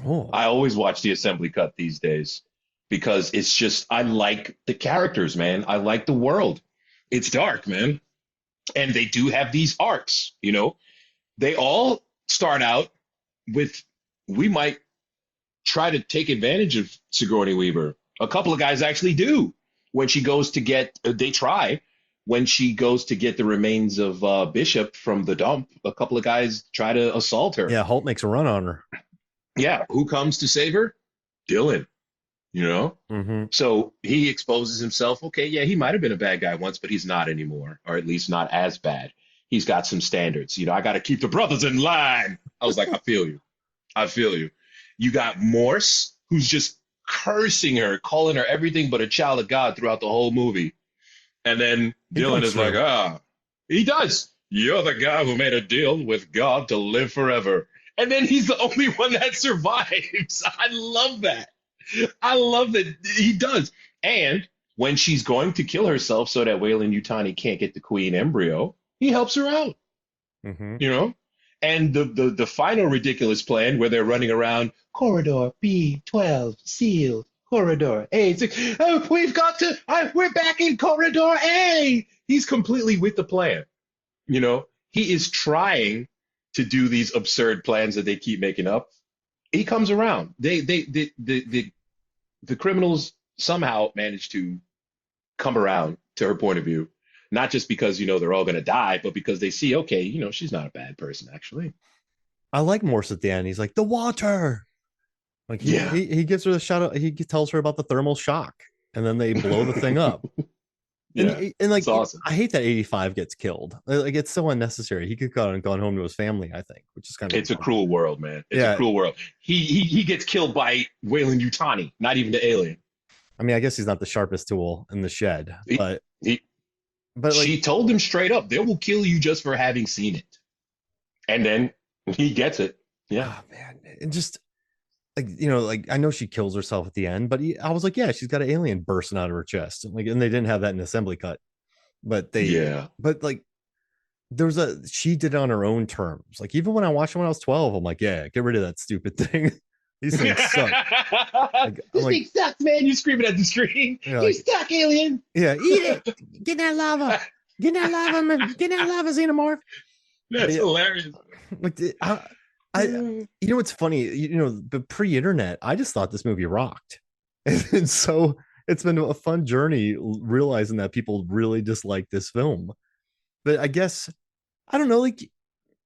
Oh I always watch the assembly cut these days because it's just I like the characters, man. I like the world. It's dark, man. And they do have these arcs, you know. They all start out with we might try to take advantage of Sigourney Weaver. A couple of guys actually do when she goes to get they try when she goes to get the remains of Bishop from the dump. A couple of guys try to assault her. yeah, Holt makes a run on her. Yeah, who comes to save her? Dylan, you know? Mm-hmm. So he exposes himself. Okay, yeah, he might have been a bad guy once, but he's not anymore, or at least not as bad. He's got some standards. You know, I got to keep the brothers in line. I was like, I feel you. I feel you. You got Morse, who's just cursing her, calling her everything but a child of God throughout the whole movie. And then Dylan is like, he does. You're the guy who made a deal with God to live forever. And then he's the only one that survives. I love that. I love that he does. And when she's going to kill herself so that Weyland-Yutani can't get the queen embryo, he helps her out, Mm-hmm. you know? And the final ridiculous plan where they're running around, corridor B12, sealed, corridor A6. Oh, we're back in corridor A. He's completely with the plan, you know? He is trying to do these absurd plans that they keep making up. He comes around. The criminals somehow manage to come around to her point of view, not just because, you know, they're all going to die, but because they see, okay, you know, she's not a bad person, actually. I like Morse at the end. He's like, the water. Like Yeah. he gives her the shot. He tells her about the thermal shock, and then they blow the thing up. Yeah. And like It's awesome. I hate that 85 gets killed. Like it's so unnecessary. He could have gone home to his family, I think, which is kind of It's a cruel world, man. It's a yeah. cruel world. He gets killed by Weyland-Yutani, not even the alien. I mean, I guess he's not the sharpest tool in the shed, but He, like she told him straight up, they will kill you just for having seen it. And then he gets it. Yeah. oh man, and just like like I know she kills herself at the end, but I was like, yeah, she's got an alien bursting out of her chest, and and they didn't have that in assembly cut, but Yeah. but like she did it on her own terms. Like even when I watched it when I was 12, I'm like, yeah, get rid of that stupid thing. These things suck. This thing sucks, man. You're screaming at the screen. You suck, alien. Yeah, eat it. Get that lava. Get that lava, man. Get that lava, xenomorph. That's hilarious. Like you know what's funny? But pre-internet, I just thought this movie rocked, and so it's been a fun journey realizing that people really dislike this film. But I guess I don't know. Like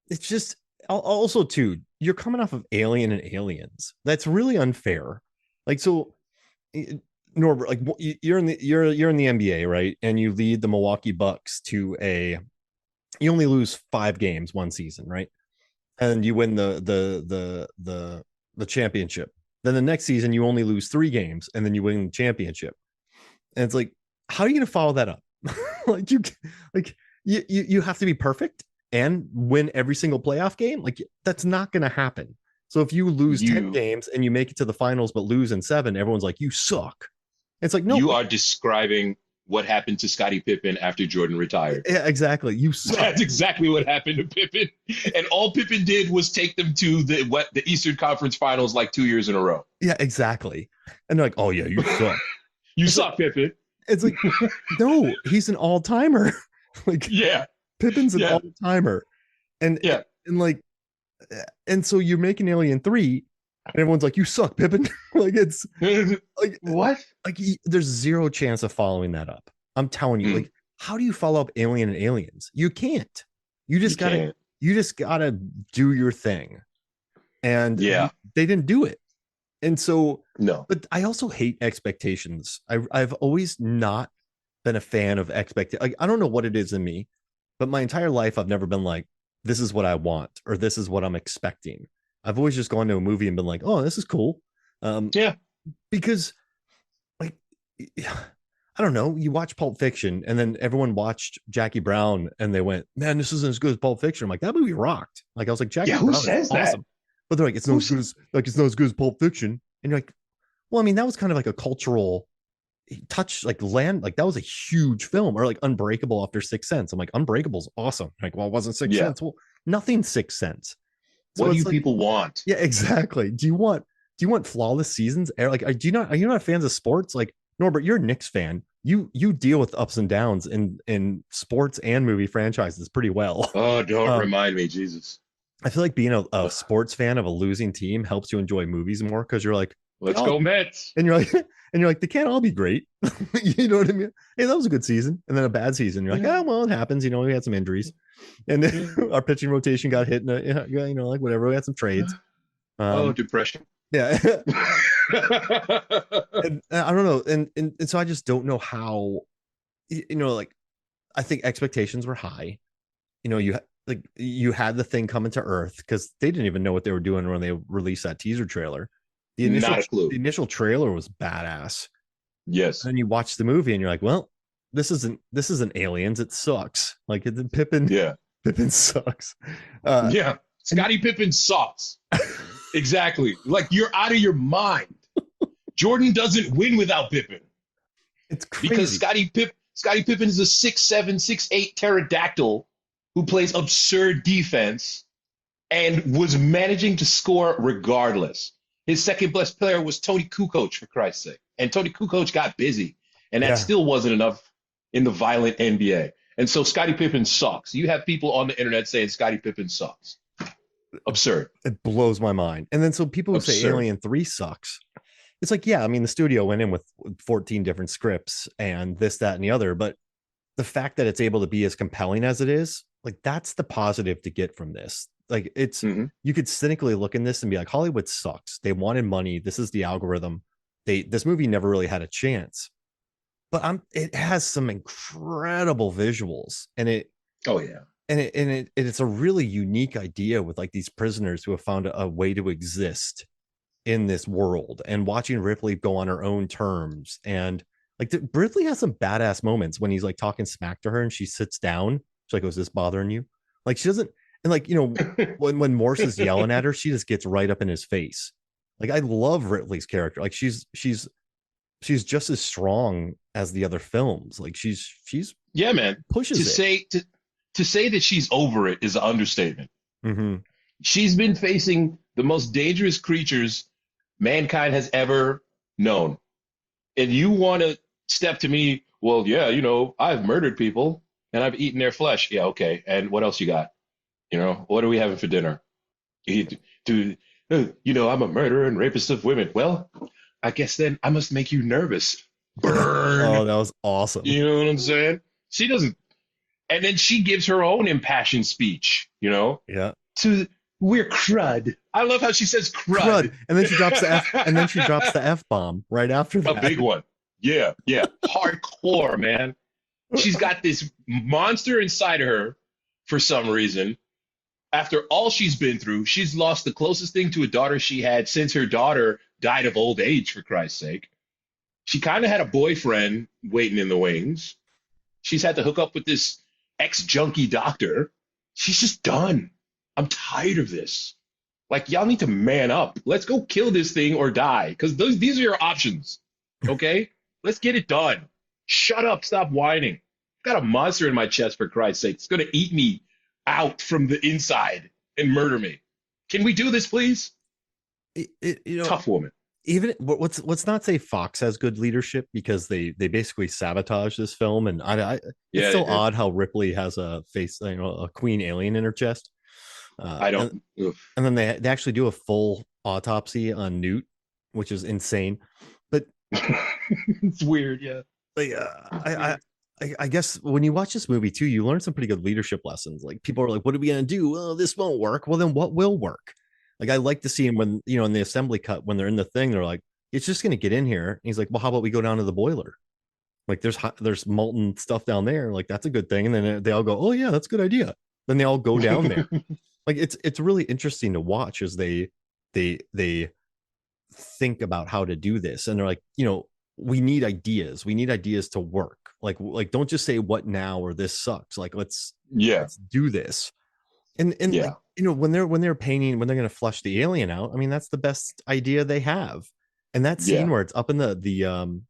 it's just also too. You're coming off of Alien and Aliens. That's really unfair. Like so, Norbert, like you're in the NBA, right? And you lead the Milwaukee Bucks to you only lose 5 games one season, right? And you win the championship. Then the next season you only lose 3 games and then you win the championship. And it's like, how are you going to follow that up? like you have to be perfect and win every single playoff game. Like that's not going to happen. So if you lose 10 games and you make it to the finals but lose in 7, everyone's like, you suck. It's like, no, you are describing what happened to Scottie Pippen after Jordan retired. Yeah, exactly. You suck. That's exactly what happened to Pippen. And all Pippen did was take them to the Eastern Conference Finals like 2 years in a row. Yeah, exactly. And they're like, oh yeah, you suck. You suck, Pippen. It's like, no, he's an all-timer. Like, yeah, Pippen's an all-timer. And and so you make an Alien 3, and everyone's like, you suck, Pippen. Like it's like what? Like there's zero chance of following that up. I'm telling you, like, how do you follow up Alien and Aliens? You can't. You just gotta do your thing. And they didn't do it. And so no. But I also hate expectations. I've always not been a fan of like I don't know what it is in me, but my entire life I've never been like, this is what I want or this is what I'm expecting. I've always just gone to a movie and been like, oh, this is cool. Yeah. Because like I don't know, you watch Pulp Fiction and then everyone watched Jackie Brown and they went, man, this isn't as good as Pulp Fiction. I'm like, that movie rocked. Like I was like, Jackie Yeah. Who Brown is says that? awesome. But they're like, it's not as good as it's not as good as Pulp Fiction. And you're like, well, I mean, that was kind of like a cultural touch, like land, like that was a huge film. Or like Unbreakable after Sixth Sense. I'm like, Unbreakable's awesome. Like, well, it wasn't Sixth Yeah. Sense. Well, nothing Sixth Sense. So What do you like, people want? yeah, exactly. Do you want flawless seasons? Like, are you not fans of sports? Like Norbert, you're a Knicks fan. You deal with ups and downs in sports and movie franchises pretty well. Oh, don't remind me, Jesus. I feel like being a sports fan of a losing team helps you enjoy movies more because you're like, let's go Mets. And you're like, they can't all be great. You know what I mean? Hey, that was a good season. And then a bad season. You're like, oh, well, it happens. You know, we had some injuries. And then our pitching rotation got hit. You know, like whatever. We had some trades. Depression. Yeah. And I don't know. And so I just don't know how, you know, like, I think expectations were high. You know, you had the thing coming to Earth because they didn't even know what they were doing when they released that teaser trailer. Not a clue. The initial trailer was badass. Yes. And then you watch the movie and you're like, well, this isn't Aliens. It sucks. Like Pippin. Yeah. Pippin sucks. Yeah. Scottie Pippen sucks. Exactly. Like you're out of your mind. Jordan doesn't win without Pippen. It's crazy. Because Scottie Pippen is a 6'7", 6'8" pterodactyl who plays absurd defense and was managing to score regardless. His second best player was Tony Kukoc, for Christ's sake. And Tony Kukoc got busy. And that still wasn't enough in the violent NBA. And so Scottie Pippen sucks. You have people on the internet saying Scottie Pippen sucks. Absurd. It blows my mind. And then so people who say Alien 3 sucks. It's like, yeah, I mean, the studio went in with 14 different scripts and this, that, and the other. But the fact that it's able to be as compelling as it is, like that's the positive to get from this. Like it's, you could cynically look in this and be like, Hollywood sucks. They wanted money. This is the algorithm. This movie never really had a chance. But it has some incredible visuals, and it's a really unique idea with like these prisoners who have found a way to exist in this world, and watching Ripley go on her own terms. And like Ripley has some badass moments when he's like talking smack to her and she sits down. She's like, "Was this bothering you?" Like she doesn't, and like, you know, when Morse is yelling at her, she just gets right up in his face. Like I love Ripley's character. Like she's just as strong as the other films. Like she's yeah, man. Pushes to say that she's over it is an understatement. Mm-hmm. She's been facing the most dangerous creatures mankind has ever known. And you want to step to me, well, yeah, you know, I've murdered people and I've eaten their flesh. Yeah, okay. And what else you got? You know, what are we having for dinner? You know, I'm a murderer and rapist of women. Well, I guess then I must make you nervous. Burn. Oh, that was awesome. You know what I'm saying? She doesn't. And then she gives her own impassioned speech, you know? Yeah. We're crud. I love how she says crud. And then she drops the F bomb right after that. A big one. Yeah. Hardcore, man. She's got this monster inside of her for some reason. After all she's been through, she's lost the closest thing to a daughter she had since her daughter died of old age, for Christ's sake. She kind of had a boyfriend waiting in the wings. She's had to hook up with this ex-junkie doctor. She's just done. I'm tired of this. Like, y'all need to man up. Let's go kill this thing or die, because these are your options, okay? Let's get it done. Shut up. Stop whining. I've got a monster in my chest, for Christ's sake. It's going to eat me out from the inside and murder me. Can we do this, please? You know, tough woman. Even let's not say Fox has good leadership, because they basically sabotage this film, and it's still odd how Ripley has a face, you know, a queen alien in her chest. And then they actually do a full autopsy on Newt, which is insane. But it's weird, yeah. I guess when you watch this movie too, you learn some pretty good leadership lessons. Like people are like, "What are we gonna do? Oh, this won't work." Well, then what will work? Like I like to see him when, you know, in the assembly cut, when they're in the thing, they're like, "It's just gonna get in here." And he's like, "Well, how about we go down to the boiler? Like there's molten stuff down there. Like that's a good thing." And then they all go, "Oh yeah, that's a good idea." Then they all go down there. Like it's really interesting to watch as they think about how to do this, and they're like, we need ideas. We need ideas to work. Like don't just say what now or this sucks. Like Yeah. let's do this. And like Yeah. when they're painting, when they're going to flush the alien out, I mean that's the best idea they have. And that scene Yeah. where it's up in the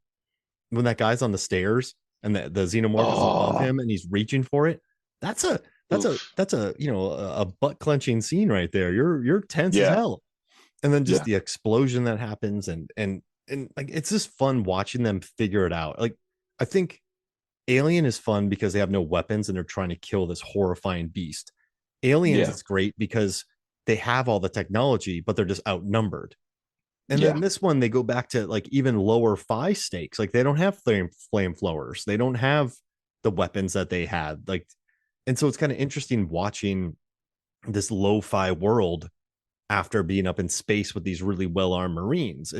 when that guy's on the stairs and the xenomorph is above Oh, him and he's reaching for it, that's a oof. that's a a butt clenching scene right there. You're tense as Yeah. hell. And then just Yeah. the explosion that happens, and like it's just fun watching them figure it out. Like I think Alien is fun because they have no weapons and they're trying to kill this horrifying beast. Aliens Yeah. is great because they have all the technology, but they're just outnumbered. And Yeah. then this one, they go back to like even lower phi stakes. Like they don't have flamethrowers. They don't have the weapons that they had. Like, and so it's kind of interesting watching this lo-fi world after being up in space with these really well-armed Marines.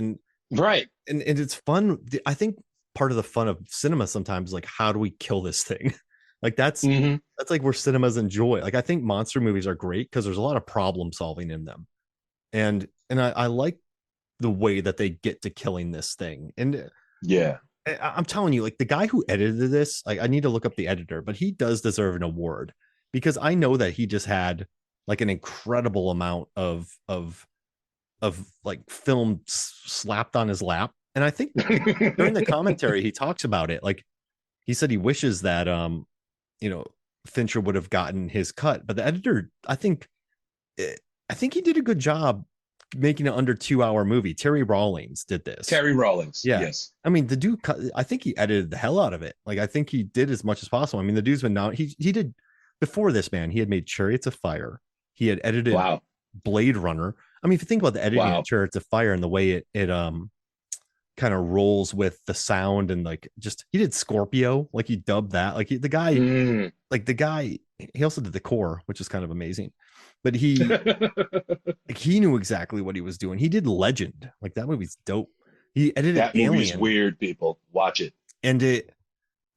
Right. And it's fun. I think part of the fun of cinema sometimes is like, how do we kill this thing? Like Hmm. that's like where cinemas enjoy. Like I think monster movies are great because there's a lot of problem solving in them. And I like the way that they get to killing this thing. And Yeah. I'm telling you, like the guy who edited this, like I need to look up the editor, but he does deserve an award because I know that he just had like an incredible amount of like film slapped on his lap. And I think like, during the commentary, he talks about it. Like he said he wishes that you know, Fincher would have gotten his cut, but the editor, I think he did a good job making an under 2 hour movie. Terry Rawlings did this. Terry Rawlings. Yeah. Yes. I mean, the dude, I think he edited the hell out of it. Like, I think he did as much as possible. I mean, the dude's been now, he did before this, man, he had made Chariots of Fire. He had edited Wow. Blade Runner. I mean, if you think about the editing of Wow. Chariots of Fire and the way it kind of rolls with the sound and like just, he did Scorpio, like he dubbed that. Like Mm. the guy, he also did The Core, which is kind of amazing. But he knew exactly what he was doing. He did Legend. Like that movie's dope. He edited That movie's Alien, weird, people. Watch it. and it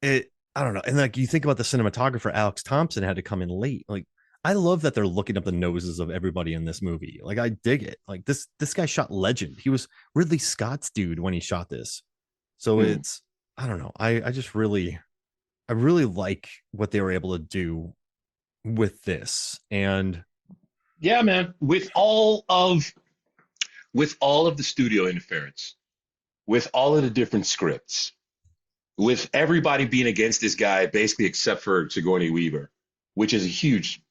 I don't know. And like you think about the cinematographer Alex Thompson had to come in late. Like I love that they're looking up the noses of everybody in this movie. Like I dig it. Like this guy shot Legend. He was Ridley Scott's dude when he shot this. So Mm. it's I don't know. I really like what they were able to do with this. And Yeah, man. With all of the studio interference, with all of the different scripts, with everybody being against this guy, basically except for Sigourney Weaver, which is a huge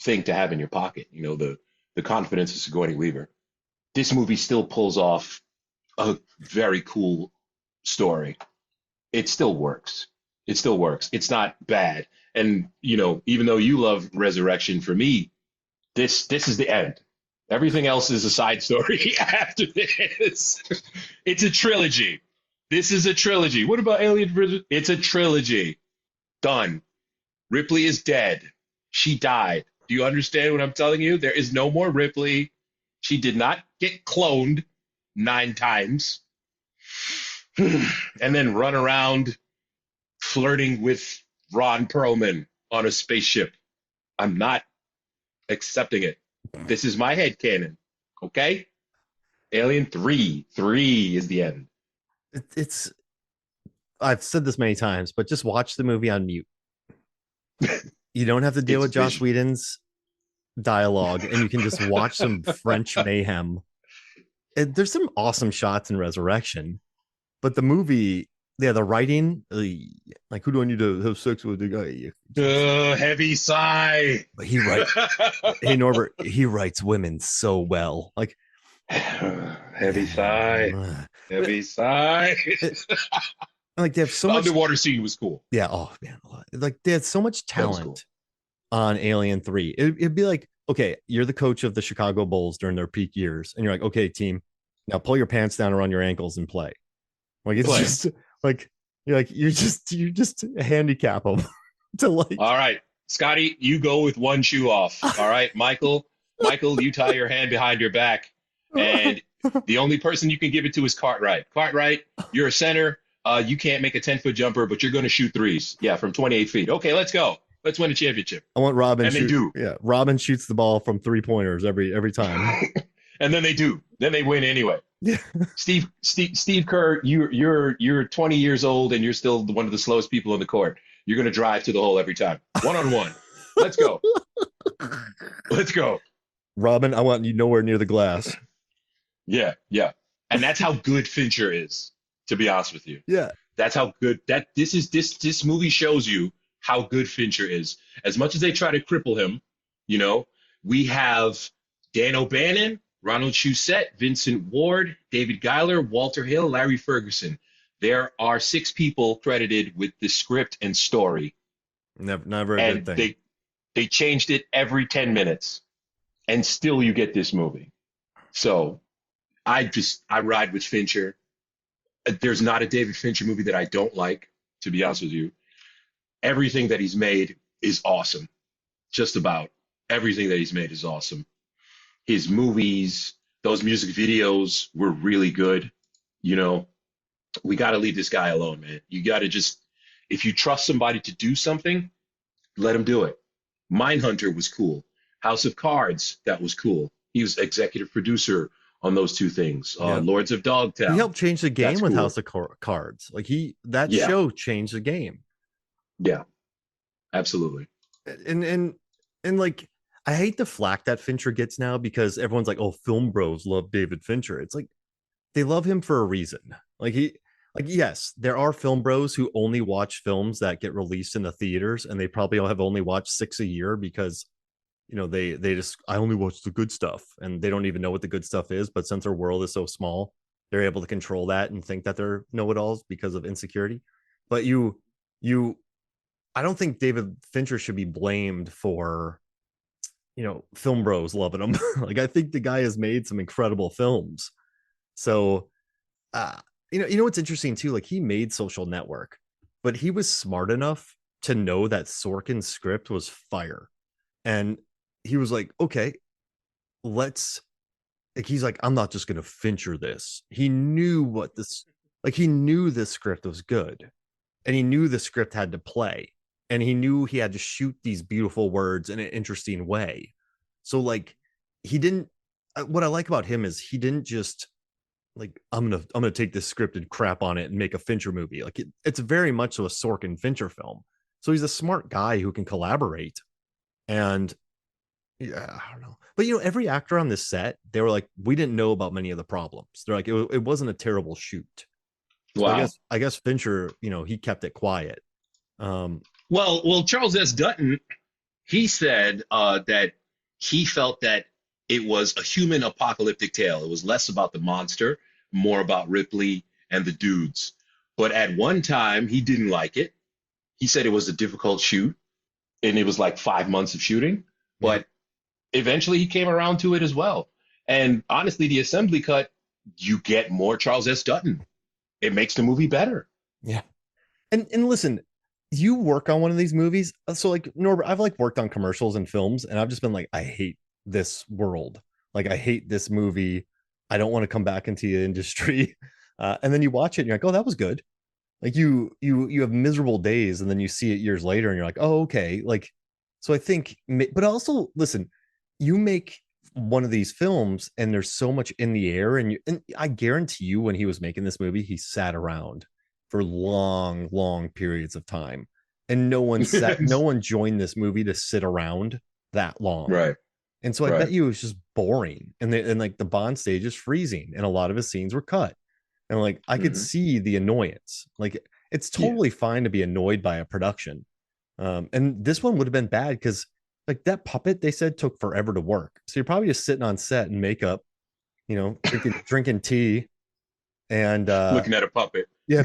thing to have in your pocket. You know, the confidence of Sigourney Weaver. This movie still pulls off a very cool story. It still works. It still works. It's not bad. And you know, even though you love Resurrection, for me, this is the end. Everything else is a side story after this. It's a trilogy. This is a trilogy. What about Alien versus? It's a trilogy. Done. Ripley is dead. She died. Do you understand what I'm telling you? There is no more Ripley. She did not get cloned 9 times and then run around flirting with Ron Perlman on a spaceship. I'm not accepting it. This is my head canon. Okay? Alien 3. 3 is the end. it's I've said this many times, but just watch the movie on mute. You don't have to deal It's with Joss vision. Whedon's dialogue, and you can just watch some French mayhem. There's some awesome shots in Resurrection, but the movie, yeah, the writing, like who do I need to have sex with? The guy, Heavy sigh. but he write, hey Norbert, he writes women so well. Like, Heavy sigh. but Heavy sigh. like they have so The much. underwater scene was cool. Yeah, oh man, like they had so much That was cool. talent on Alien 3. It'd be like, okay, you're the coach of the Chicago Bulls during their peak years, and you're like, okay, team, now pull your pants down around your ankles and play. Like it's Play. just like you just handicap them to like. All right, Scotty, you go with one shoe off. All right, Michael, you tie your hand behind your back, and the only person you can give it to is Cartwright. Cartwright, you're a center. You can't make a 10-foot jumper, but you're going to shoot threes. Yeah, from 28 feet. Okay, let's go. Let's win a championship. I want Robin And they shoot. do. Yeah, Robin shoots the ball from 3-pointers every time. And then they do. Then they win anyway. Yeah. Steve Kerr, you're 20 years old and you're still one of the slowest people on the court. You're gonna drive to the hole every time. 1-on-1. Let's go. Let's go. Robin, I want you nowhere near the glass. Yeah, yeah. And that's how good Fincher is, to be honest with you. Yeah. That's how good that this movie shows you how good Fincher is. As much as they try to cripple him, you know, we have Dan O'Bannon, Ronald Shusett, Vincent Ward, David Giler, Walter Hill, Larry Ferguson. There are 6 people credited with the script and story. Never a And good thing. they changed it every 10 minutes. And still you get this movie. So I ride with Fincher. There's not a David Fincher movie that I don't like, to be honest with you. Everything that he's made is awesome. Just about everything that he's made is awesome. His movies, those music videos were really good. You know, we got to leave this guy alone, man. You got to just, if you trust somebody to do something, let him do it. Mindhunter was cool. House of Cards, that was cool. He was executive producer on those 2 things. Yeah. Lords of Dogtown. He helped change the game That's with cool. House of Cards. Like that Yeah. show changed the game. Yeah, absolutely. And like, I hate the flack that Fincher gets now because everyone's like, oh, film bros love David Fincher. It's like, they love him for a reason. Yes, there are film bros who only watch films that get released in the theaters, and they probably have only watched 6 a year because, you know, they just, I only watch the good stuff, and they don't even know what the good stuff is. But since their world is so small, they're able to control that and think that they're know-it-alls because of insecurity. But I don't think David Fincher should be blamed for, you know, film bros loving him. Like, I think the guy has made some incredible films. So, you know what's interesting too? Like, he made Social Network, but he was smart enough to know that Sorkin's script was fire, and he was like, okay, he's like, I'm not just gonna Fincher this. He knew he knew this script was good, and he knew the script had to play, and he knew he had to shoot these beautiful words in an interesting way. So, like, he didn't. What I like about him is he didn't just like, I'm gonna take this script and crap on it and make a Fincher movie. Like, it's very much so a Sorkin Fincher film. So he's a smart guy who can collaborate. And yeah, I don't know. But, you know, every actor on this set, they were like, we didn't know about many of the problems. They're like, it wasn't a terrible shoot. So Wow. I guess Fincher, you know, he kept it quiet. Well, Charles S. Dutton, he said that he felt that it was a human apocalyptic tale. It was less about the monster, more about Ripley and the dudes. But at one time, he didn't like it. He said it was a difficult shoot, and it was like 5 months of shooting. But eventually, he came around to it as well. And honestly, the assembly cut, you get more Charles S. Dutton. It makes the movie better. Yeah. And listen, you work on one of these movies. So, like, Norbert, I've like worked on commercials and films, and I've just been like, I hate this world. Like, I hate this movie. I don't want to come back into the industry. And then you watch it and you're like, oh, that was good. Like, you have miserable days, and then you see it years later and you're like, oh, okay. Like, so I think, but also listen, you make one of these films and there's so much in the air, and I guarantee you, when he was making this movie, he sat around for long periods of time, and no one joined this movie to sit around that long. Right. And so I bet you it was just boring. And like, the Bond stage is freezing, and a lot of his scenes were cut. And like, I could see the annoyance. Like, it's totally fine to be annoyed by a production. And this one would have been bad because, like, that puppet, they said, took forever to work. So you're probably just sitting on set in makeup, you know, drinking tea and looking at a puppet. Yeah.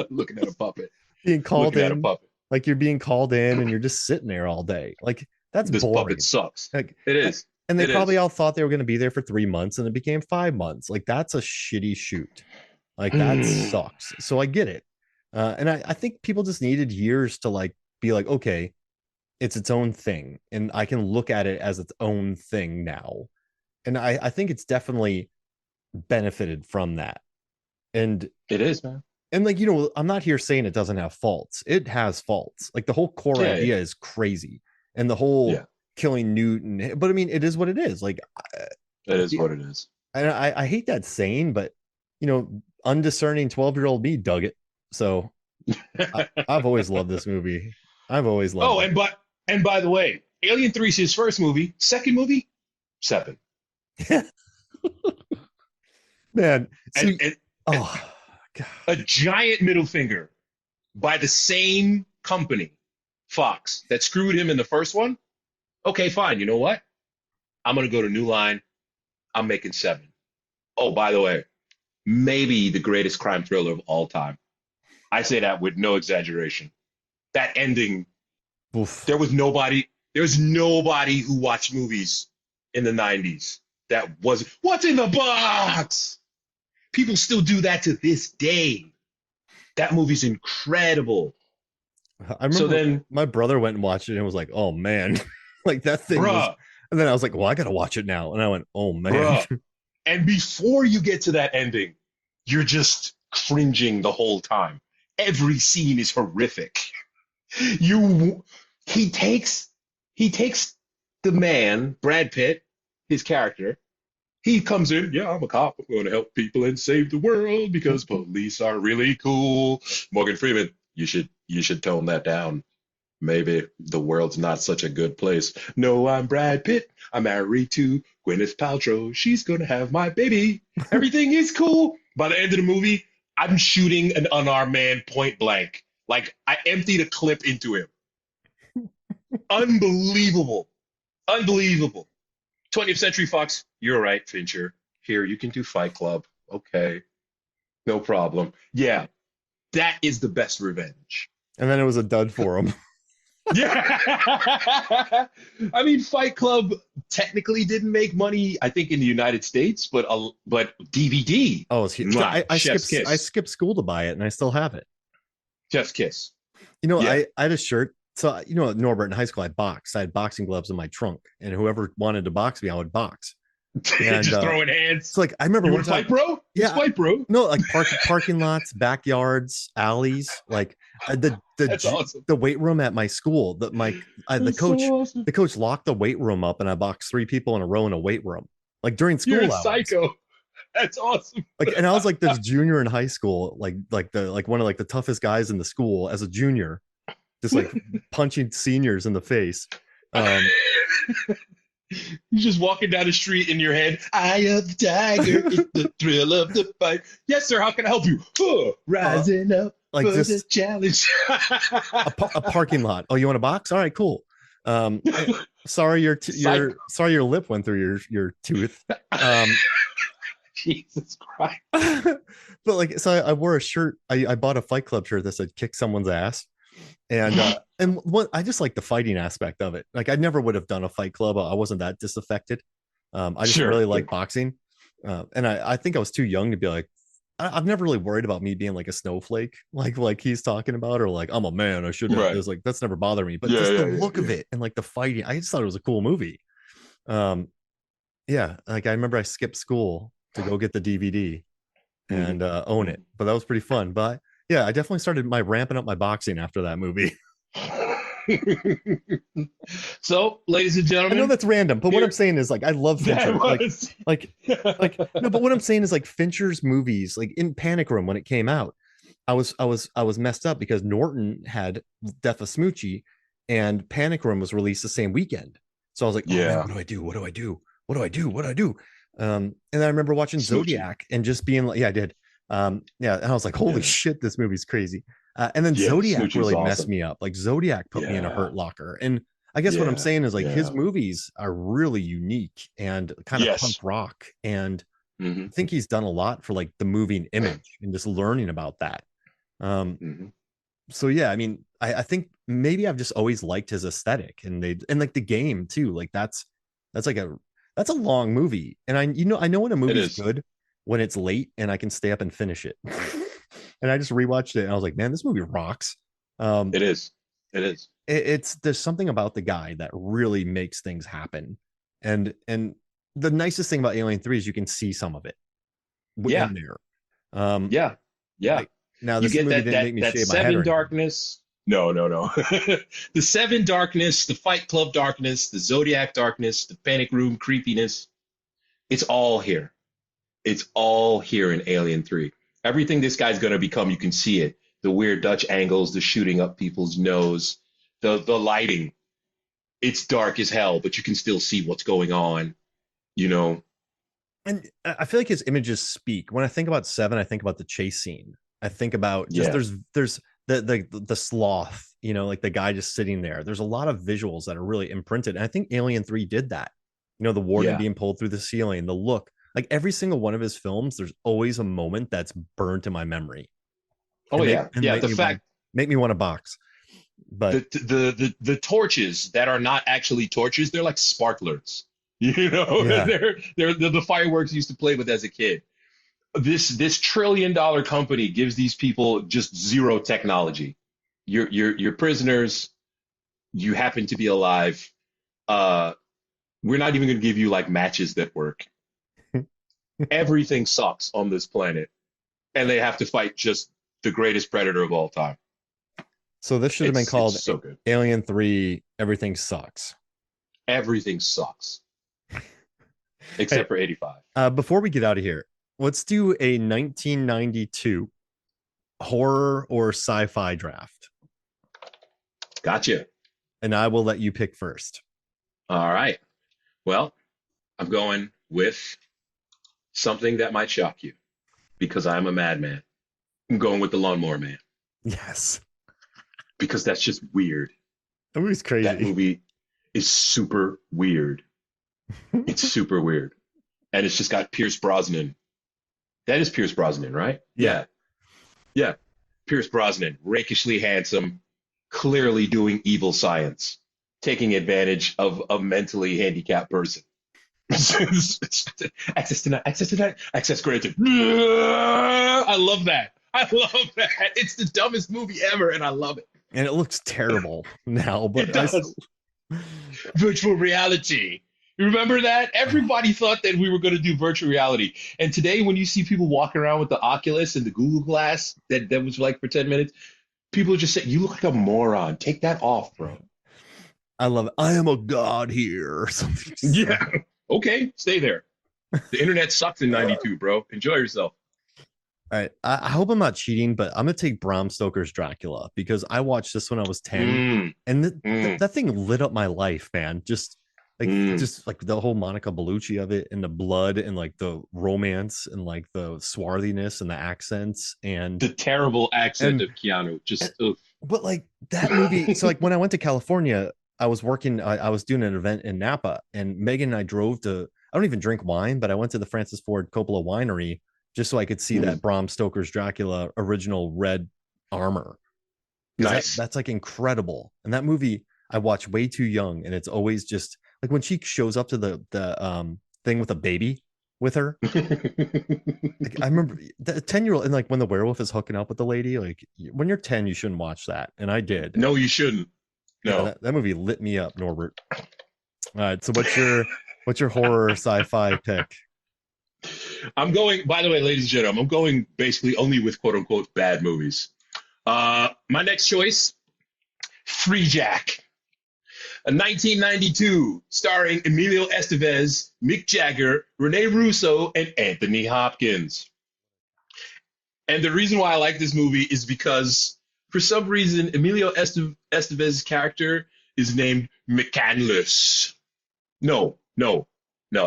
Looking at a puppet. Being called in. Like, you're being called in and you're just sitting there all day. Like, that's this boring. Puppet sucks. Like, it is. And they probably all thought they were going to be there for 3 months, and it became 5 months. Like, that's a shitty shoot. Like, that sucks. So I get it. And I think people just needed years to like be like, okay, it's its own thing, and I can look at it as its own thing now. And I think it's definitely benefited from that. And it is, man. And like, I'm not here saying it doesn't have faults. It has faults. Like the whole core Yeah, idea is crazy, and the whole yeah. killing Newton. But I mean, it is what it is. Like, It is what it is. I hate that saying, but undiscerning 12-year-old me dug it. So I've always loved this movie. I've always loved Oh, it. and by the way, Alien 3 is his first movie. Second movie, Seven. Man, so And oh God. a giant middle finger by the same company, Fox, that screwed him in the first one. Okay, fine. You know what? I'm gonna go to New Line. I'm making Seven. Oh, by the way, maybe the greatest crime thriller of all time. I say that with no exaggeration. That ending, Oof. there was nobody who watched movies in the 90s that wasn't, what's in the box? People still do that to this day. That movie's incredible. I remember So then, my brother went and watched it and was like, "Oh man," like that thing was. bruh, And then I was like, "Well, I gotta watch it now." And I went, "Oh man." bruh. And before you get to that ending, you're just cringing the whole time. Every scene is horrific. You, he takes, he takes the man, Brad Pitt, his character. He comes in, yeah, I'm a cop. I'm going to help people and save the world because police are really cool. Morgan Freeman, you should tone that down. Maybe the world's not such a good place. No, I'm Brad Pitt. I'm married to Gwyneth Paltrow. She's gonna have my baby. Everything is cool. By the end of the movie, I'm shooting an unarmed man point blank. Like I emptied a clip into him. Unbelievable. Unbelievable. 20th Century Fox, you're right, Fincher. Here, you can do Fight Club. Okay. No problem. Yeah, that is the best revenge. And then it was a dud for him. Yeah. I mean, Fight Club technically didn't make money, I think, in the United States, but DVD. Oh, Mwah, I chef's skipped I kiss. skipped school to buy it, and I still have it. Chef's kiss. Yeah. I had a shirt. So at Norbert in high school, I boxed. I had boxing gloves in my trunk, and whoever wanted to box me, I would box. And Just throwing hands. so like I remember You one would time, fight, bro? yeah, Fight, bro. no, like parking lots, backyards, alleys, like That's awesome. the weight room at my school. The That's so coach awesome. the coach locked the weight room up, and I boxed 3 people in a row in a weight room, like during You're a school hours. psycho. That's awesome. Like, and I was like this junior in high school, like one of like the toughest guys in the school as a junior, just like punching seniors in the face. You're just walking down the street in your head. Eye of the tiger, it's the thrill of the fight. Yes, sir. How can I help you? Oh, rising up like for this the challenge. a parking lot. Oh, you want a box? All right, cool. Sorry, sorry your lip went through your tooth. Jesus Christ. But like, so I wore a shirt. I bought a Fight Club shirt that said "Kick someone's ass," and what I just like the fighting aspect of it. Like, I never would have done a Fight Club. I wasn't that disaffected. I just really like boxing, and I think I was too young to be like. I've never really worried about me being like a snowflake, like he's talking about, or like I'm a man, I should have. Right. It was like that's never bothered me, but just the look of it and like the fighting, I just thought it was a cool movie. Yeah, like I remember I skipped school to go get the DVD and own it, but that was pretty fun. But yeah, I definitely started ramping up my boxing after that movie. So, ladies and gentlemen, I know that's random, but what I'm saying is like I love Fincher. Like no, but what I'm saying is like Fincher's movies, like in Panic Room when it came out, I was messed up because Norton had Death of Smoochie and Panic Room was released the same weekend. So I was like, oh man, what do I do? What do I do? What do I do? What do I do? And I remember watching Smoochie. Zodiac and just being like, yeah, I did. Yeah, and I was like, holy shit, this movie's crazy. And then Zodiac Smoochie's really messed me up. Like Zodiac put me in a hurt locker. And I guess what I'm saying is like his movies are really unique and kind of punk rock. And I think he's done a lot for like the moving image and just learning about that. So yeah, I mean, I think maybe I've just always liked his aesthetic and like the game too. Like that's a long movie. And I know when a movie's good when it's late and I can stay up and finish it. And I just rewatched it and I was like, man, this movie rocks. It is. There's something about the guy that really makes things happen. And the nicest thing about Alien 3 is you can see some of it in there. Yeah. Now You this get movie that didn't make me that shave my head or seven anything. darkness. No, no, no. The seven darkness, the Fight Club darkness, the Zodiac darkness, the Panic Room creepiness. It's all here. It's all here in Alien 3. Everything this guy's gonna become, you can see it. The weird Dutch angles, the shooting up people's nose, the lighting. It's dark as hell, but you can still see what's going on, you know. And I feel like his images speak. When I think about Seven, I think about the chase scene. I think about just Yeah. there's the sloth, you know, like the guy just sitting there. There's a lot of visuals that are really imprinted. And I think Alien 3 did that. You know, the warden Yeah. being pulled through the ceiling, the look. Like every single one of his films, there's always a moment that's burned in my memory. Oh yeah. Yeah. The fact make me want to box. But the torches that are not actually torches, they're like sparklers. You know, yeah. they're the fireworks you used to play with as a kid. This $1 trillion company gives these people just zero technology. You're prisoners. You happen to be alive. We're not even going to give you like matches that work. Everything sucks on this planet, and they have to fight just the greatest predator of all time. So this should have been called so good. Alien 3 Everything Sucks. Everything sucks. Except for 85. Before we get out of here, let's do a 1992 horror or sci-fi draft. Gotcha. And I will let you pick first. All right. Well, I'm going with something that might shock you because I'm a madman. I'm going with the Lawnmower Man. Yes. Because that's just weird. That movie's crazy. That movie is super weird. It's super weird. And it's just got Pierce Brosnan. That is Pierce Brosnan, right? Yeah. Yeah. Pierce Brosnan, rakishly handsome, clearly doing evil science, taking advantage of a mentally handicapped person. Access denied, access granted. I love that. I love that. It's the dumbest movie ever, and I love it. And it looks terrible now, but it does. Virtual reality. You remember that? Everybody thought that we were going to do virtual reality. And today, when you see people walking around with the Oculus and the Google Glass that was like for 10 minutes, people just say, you look like a moron. Take that off, bro. I love it. I am a god here or something. Yeah. Okay. Stay there. The internet sucks in 92, bro. Enjoy yourself. All right. I hope I'm not cheating, but I'm going to take Bram Stoker's Dracula because I watched this when I was 10 and that thing lit up my life, man. Just like the whole Monica Bellucci of it and the blood and like the romance and like the swarthiness and the accents and the terrible accent of Keanu. But like that movie. So like when I went to California, I was working, I was doing an event in Napa and Megan and I drove to, I don't even drink wine, but I went to the Francis Ford Coppola winery just so I could see that Bram Stoker's Dracula original red armor. Nice. That's like incredible. And that movie I watched way too young, and it's always just like when she shows up to the thing with a baby with her. Like, I remember the 10-year-old and like when the werewolf is hooking up with the lady, like when you're 10, you shouldn't watch that. And I did. No, you shouldn't. No. Yeah, that movie lit me up, Norbert. All right. So what's your horror sci-fi pick? I'm going, by the way, ladies and gentlemen, I'm going basically only with quote unquote bad movies. My next choice, Free Jack. A 1992 starring Emilio Estevez, Mick Jagger, Rene Russo, and Anthony Hopkins. And the reason why I like this movie is because for some reason, Emilio Estevez's character is named McCandless. No,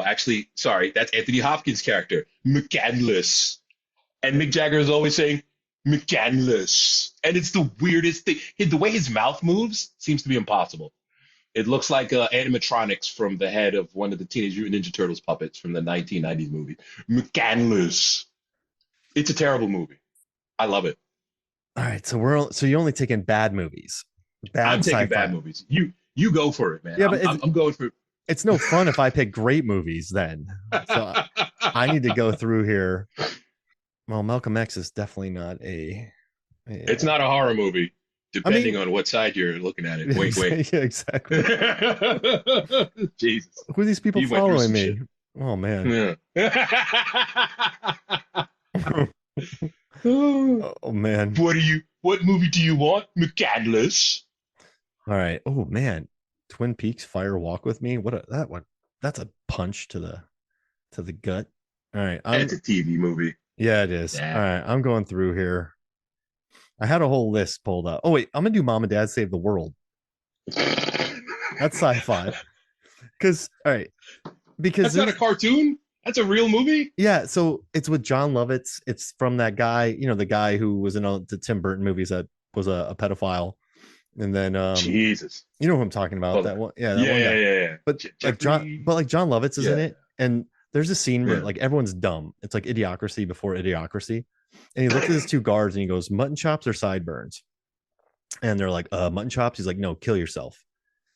actually, sorry, that's Anthony Hopkins' character, McCandless. And Mick Jagger is always saying, McCandless. And it's the weirdest thing. The way his mouth moves seems to be impossible. It looks like animatronics from the head of one of the Teenage Mutant Ninja Turtles puppets from the 1990s movie. McCandless. It's a terrible movie. I love it. All right, so you're only taking bad movies. I'm taking bad movies. You go for it, man. Yeah, but I'm going for it. It's no fun if I pick great movies then. So I need to go through here. Well, Malcolm X is definitely not It's not a horror movie, depending on what side you're looking at it. Wait. Yeah, exactly. Jesus. Who are these people following me? Shit. Oh man. Yeah. Oh man. What movie do you want, McCandless? All right. Oh man. Twin Peaks Fire Walk with Me. That one. That's a punch to the gut. All right. It's a TV movie. Yeah, it is. Yeah. All right. I'm going through here. I had a whole list pulled up. Oh wait, I'm gonna do Mom and Dad Save the World. That's sci-fi. Because all right, because that's not a cartoon. That's a real movie. Yeah, so it's with John Lovitz. It's from that guy, the guy who was in the Tim Burton movies that was a pedophile, and then Jesus, you know who I'm talking about? That one, yeah, that one guy. Yeah. But like John Lovitz is in it, and there's a scene where like everyone's dumb. It's like Idiocracy before Idiocracy, and he looks at his two guards and he goes, "Mutton chops or sideburns?" And they're like, "Mutton chops." He's like, "No, kill yourself."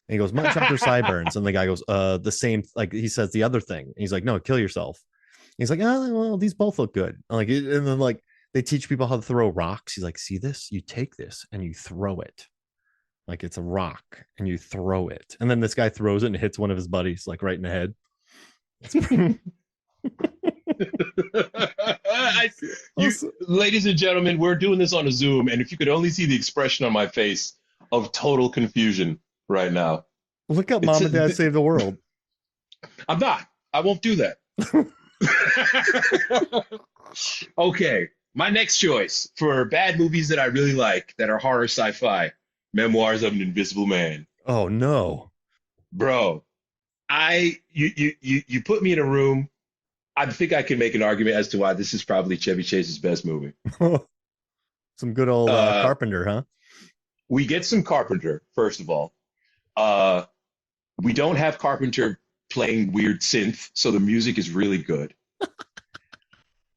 And he goes, "Mutton chops or sideburns?" And the guy goes, "The same." Like he says the other thing. And he's like, "No, kill yourself." And he's like, "Oh, well, these both look good." Like, and then like they teach people how to throw rocks. He's like, "See this? You take this and you throw it, like it's a rock, and you throw it." And then this guy throws it and hits one of his buddies, like right in the head. Ladies and gentlemen, we're doing this on a Zoom, and if you could only see the expression on my face of total confusion right now. Look up Mom and Dad Save the World. I'm not. I won't do that. Okay. My next choice for bad movies that I really like that are horror sci-fi, Memoirs of an Invisible Man. Oh no. Bro. You put me in a room. I think I can make an argument as to why this is probably Chevy Chase's best movie. Some good old Carpenter, huh? We get some Carpenter, first of all. We don't have Carpenter playing weird synth, so the music is really good.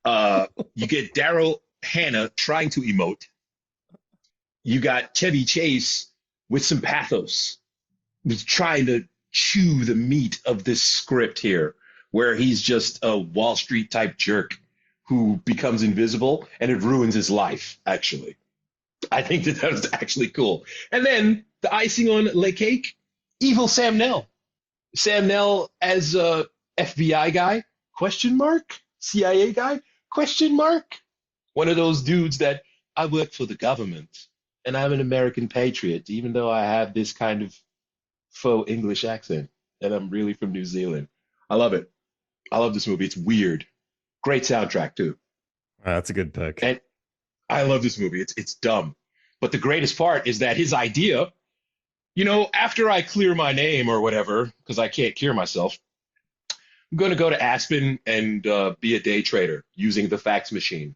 You get Daryl Hannah trying to emote. You got Chevy Chase with some pathos, who's trying to chew the meat of this script here, where he's just a Wall Street type jerk who becomes invisible and it ruins his life, actually. I think that was actually cool. And then the icing on the cake, evil Sam Neill. Sam Neill as a FBI guy, question mark? CIA guy, question mark? One of those dudes that I work for the government and I'm an American patriot, even though I have this kind of faux English accent and I'm really from New Zealand. I love it. I love this movie. It's weird. Great soundtrack too. That's a good pick. And I love this movie. It's dumb. But the greatest part is that his idea, after I clear my name or whatever, because I can't cure myself, I'm going to go to Aspen and be a day trader using the fax machine.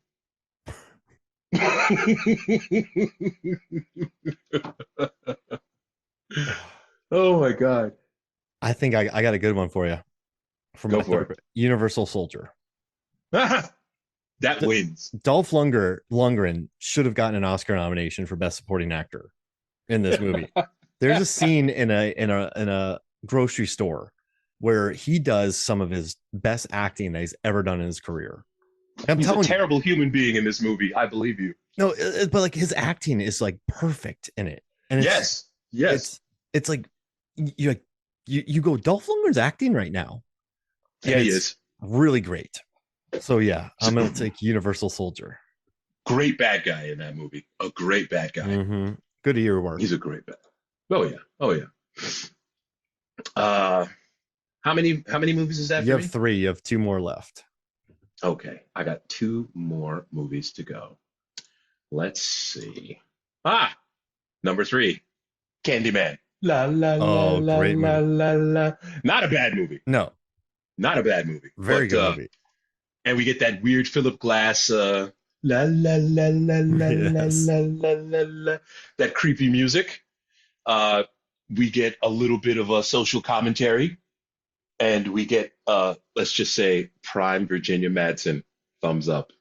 Oh my God. I think I got a good one for you. Go for it. Universal Soldier. That wins. Dolph Lundgren should have gotten an Oscar nomination for Best Supporting Actor in this movie. There's a scene in a grocery store where he does some of his best acting that he's ever done in his career. He's a terrible human being in this movie. I believe you. No, but like his acting is like perfect in it. And yes. It's like you go, Dolph Lundgren's acting right now. Yeah, he is really great. So yeah, I'm gonna take Universal Soldier. Great bad guy in that movie. A great bad guy. Mm-hmm. Good ear work. He's a great bad. Oh yeah. How many movies is that? You have 3. You have 2 more left. Okay, I got 2 more movies to go. Let's see. Number 3, Candyman. La la la la great la movie. la la. Not a bad movie. No, not a bad movie. Very good movie. And we get that weird Philip Glass. La la la la la Yes. la la la la. That creepy music. We get a little bit of a social commentary, and we get let's just say prime Virginia Madsen. Thumbs up.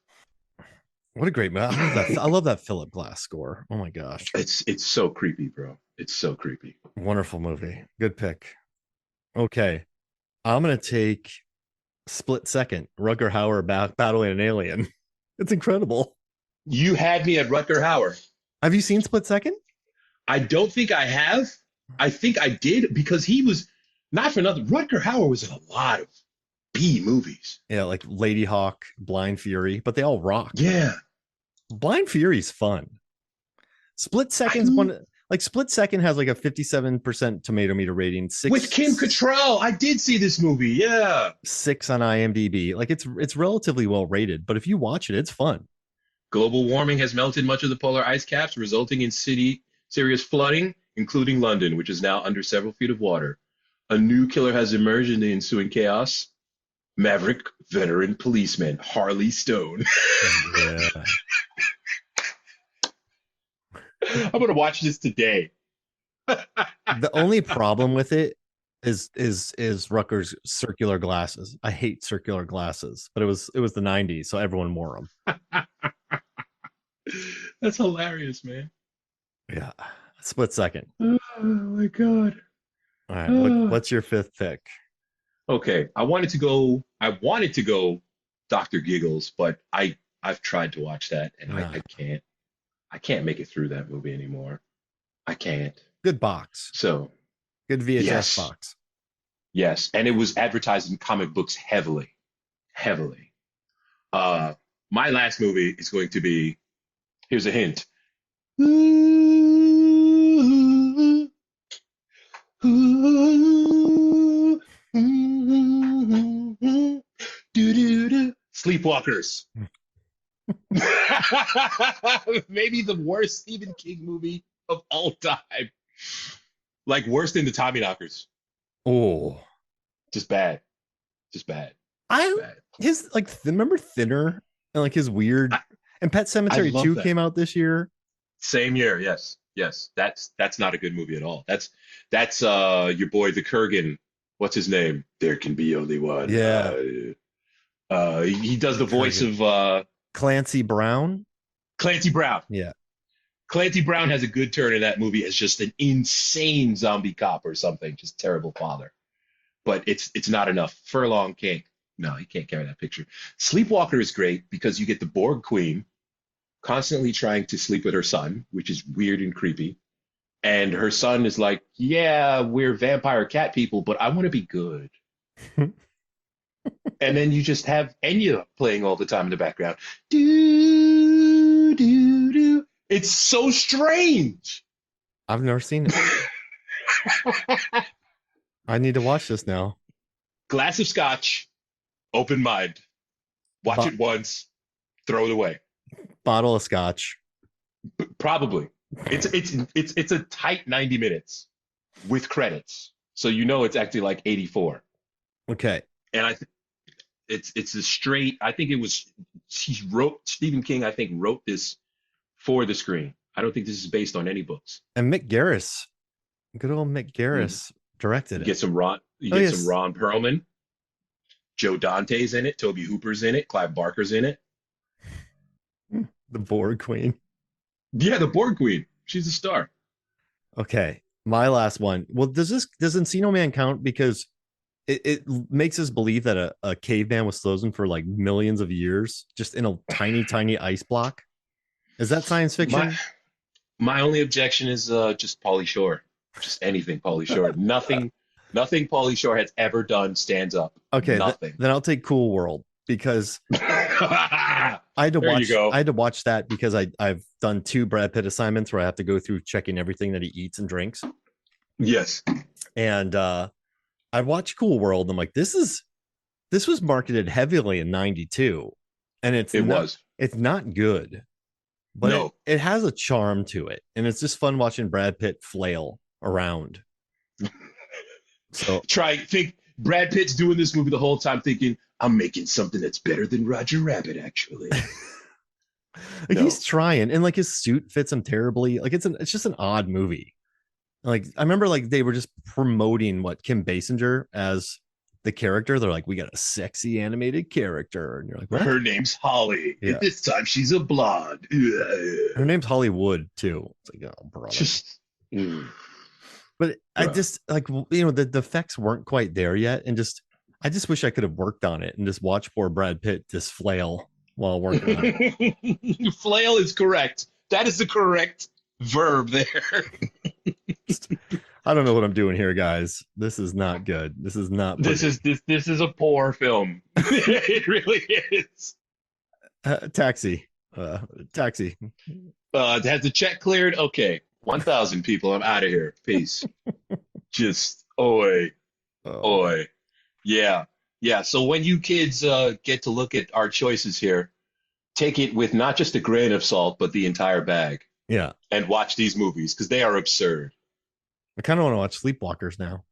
What a great movie. I love that Philip Glass score. Oh my gosh. It's so creepy, bro. It's so creepy. Wonderful movie. Good pick. Okay. I'm going to take Split Second. Rutger Hauer battling an alien. It's incredible. You had me at Rutger Hauer. Have you seen Split Second? I don't think I have. I think I did because he was, not for nothing, Rutger Hauer was in a lot of B movies. Yeah, like Lady Hawk, Blind Fury, but they all rock. Yeah. Blind Fury's fun. Split Second's Split Second has like a 57% tomato meter rating. With Kim Cattrall. I did see this movie. Yeah. 6 on IMDb. Like it's relatively well rated, but if you watch it, it's fun. Global warming has melted much of the polar ice caps, resulting in serious flooding, including London, which is now under several feet of water. A new killer has emerged in the ensuing chaos. Maverick veteran policeman Harley Stone. Yeah. I'm gonna watch this today. The only problem with it is Rucker's circular glasses. I hate circular glasses, but it was the 90s, so everyone wore them. That's hilarious, man. Yeah. Split Second. Oh my god. All right. What's your fifth pick? Okay. I wanted to go Dr. Giggles, but I've tried to watch that and I can't. I can't make it through that movie anymore. I can't. Good box. So good VHS box. Yes. And it was advertised in comic books heavily. Heavily. My last movie is going to be, here's a hint. Sleepwalkers. Maybe the worst Stephen King movie of all time. Like worse than the Tommyknockers. Oh, just bad. Bad. His remember Thinner and like his weird and Pet Sematary 2 came out this year. Same year, yes. That's not a good movie at all. That's your boy the Kurgan. What's his name? There can be only one. Yeah. He does the voice of Clancy Brown. Yeah. Clancy Brown has a good turn in that movie as just an insane zombie cop or something, just terrible father. But it's not enough. Furlong can't. No, he can't carry that picture. Sleepwalker is great because you get the Borg Queen constantly trying to sleep with her son, which is weird and creepy. And her son is like, yeah, we're vampire cat people, but I want to be good. And then you just have Enya playing all the time in the background. Do, do, do. It's so strange. I've never seen it. I need to watch this now. Glass of scotch, open mind. Watch it once, throw it away. Bottle of scotch. Probably. It's a tight 90 minutes with credits. So you know it's actually like 84. Okay. And it's a straight, I think it was, Stephen King, I think, wrote this for the screen. I don't think this is based on any books. And Mick Garris, good old Mick Garris, directed it. Get some Ron Perlman. Joe Dante's in it. Toby Hooper's in it. Clive Barker's in it. The Borg Queen. Yeah, the Borg Queen. She's a star. Okay. My last one. Well, does Encino Man count? Because it makes us believe that a caveman was frozen for like millions of years just in a tiny ice block. Is that science fiction? My only objection is just Pauly Shore. Just anything Pauly Shore. Nothing Pauly Shore has ever done stands up. Okay, nothing. Then I'll take Cool World because I had to watch that because I've done 2 Brad Pitt assignments where I have to go through checking everything that he eats and drinks. Yes. And I watched Cool World. I'm like, this was marketed heavily in 92. And it's not good. But no. It has a charm to it. And it's just fun watching Brad Pitt flail around. So think Brad Pitt's doing this movie the whole time thinking, I'm making something that's better than Roger Rabbit, actually. He's trying, and like his suit fits him terribly. Like it's just an odd movie. Like I remember like they were just promoting Kim Basinger as the character. They're like, we got a sexy animated character, and you're like, what? Her name's Holly. Yeah. This time she's a blonde. Her name's Hollywood too. It's like, oh, brother. But I just like, the effects weren't quite there yet, and I just wish I could have worked on it and just watch poor Brad Pitt just flail while working on it. Flail is correct. That is the correct verb there. I don't know what I'm doing here, guys. This is not good. This is not. This is a poor film. It really is. Taxi. Taxi. Has the check cleared? Okay. 1,000 people. I'm out of here. Peace. Just, oi, Oh man. oi. Yeah. Yeah. So when you kids get to look at our choices here, take it with not just a grain of salt, but the entire bag Yeah. and watch these movies because they are absurd. I kind of want to watch Sleepwalkers now.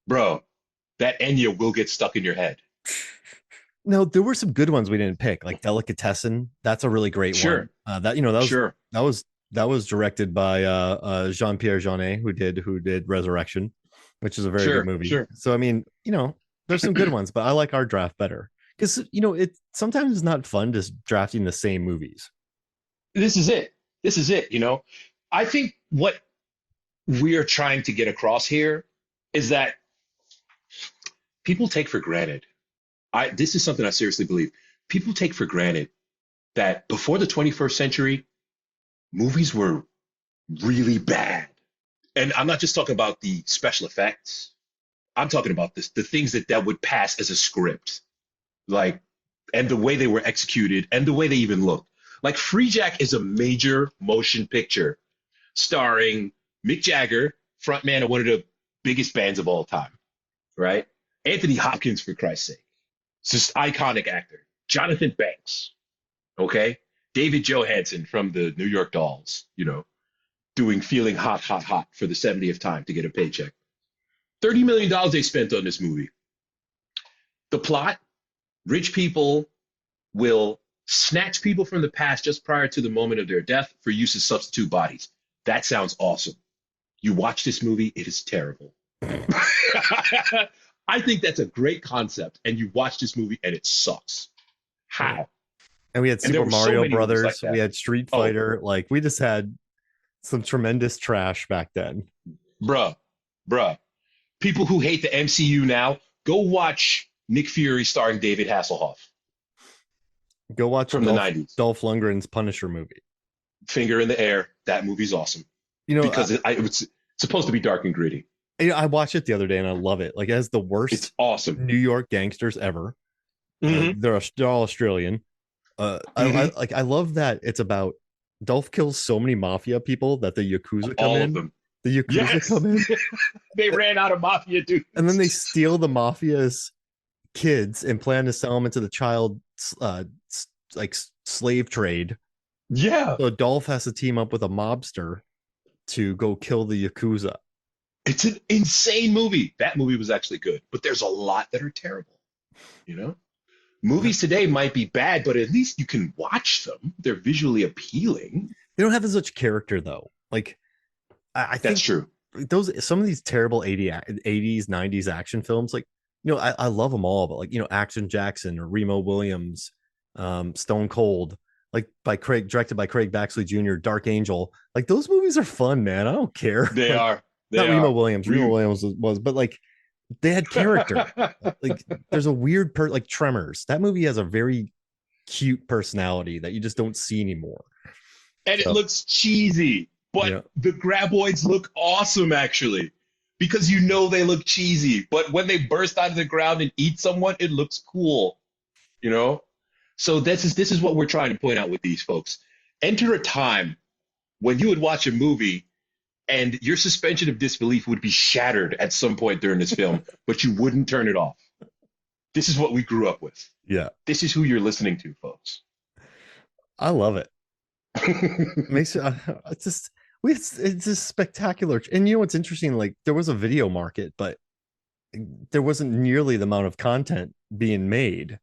Bro, that Enya will get stuck in your head. No, there were some good ones we didn't pick, like Delicatessen. That's a really great one. Sure. That you know Sure. that was directed by Jean-Pierre Jeunet, who did Resurrection, which is a very good Sure. movie. Sure. So I mean, there's some good ones, but I like our draft better because it sometimes it's not fun just drafting the same movies. This is it. This is it. I think what we are trying to get across here is that people take for granted. This is something I seriously believe. People take for granted that before the 21st century, movies were really bad. And I'm not just talking about the special effects. I'm talking about the things that would pass as a script, like, and the way they were executed and the way they even looked. Like Free Jack is a major motion picture starring Mick Jagger, frontman of one of the biggest bands of all time, right? Anthony Hopkins, for Christ's sake. It's just iconic actor. Jonathan Banks, okay? David Johansen from the New York Dolls, doing Feeling Hot, Hot, Hot for the 70th time to get a paycheck. $30 million they spent on this movie. The plot, rich people will snatch people from the past just prior to the moment of their death for use as substitute bodies. That sounds awesome. You watch this movie, it is terrible. I think that's a great concept, and you watch this movie and it sucks. How? And we had Super Mario Brothers. Like we had Street Fighter. Like we just had some tremendous trash back then. Bruh. People who hate the MCU now, go watch Nick Fury starring David Hasselhoff. Go watch from the 90s. Dolph Lundgren's Punisher movie. Finger in the Air. That movie's awesome. Because it's supposed to be dark and gritty. I watched it the other day and I love it. Like it has the worst it's awesome. New York gangsters ever. Mm-hmm. They're all Australian. I love that it's about Dolph kills so many mafia people that the Yakuza come all in. Of them. The Yakuza come in. They ran out of mafia dudes. And then they steal the mafia's kids and plan to sell them into the child slave trade. Yeah. So Dolph has to team up with a mobster to go kill the Yakuza. It's an insane movie. That movie was actually good, but there's a lot that are terrible. Movies today might be bad, but at least you can watch them. They're visually appealing. They don't have as much character though. Like I think that's true. Some of these terrible 80s, 90s action films, like I love them all, but like Action Jackson or Remo Williams, Stone Cold, like directed by Craig Baxley Jr., Dark Angel, like those movies are fun, man. I don't care. They are. Not Remo Williams. Remo Williams was, but like they had character. Like there's a weird like Tremors. That movie has a very cute personality that you just don't see anymore. And it looks cheesy, but the graboids look awesome actually, because they look cheesy. But when they burst out of the ground and eat someone, it looks cool. So this is what we're trying to point out with these folks. Enter a time when you would watch a movie and your suspension of disbelief would be shattered at some point during this film, but you wouldn't turn it off. This is what we grew up with. Yeah. This is who you're listening to, folks. I love it. Makes it's just spectacular. And what's interesting? Like there was a video market, but there wasn't nearly the amount of content being made.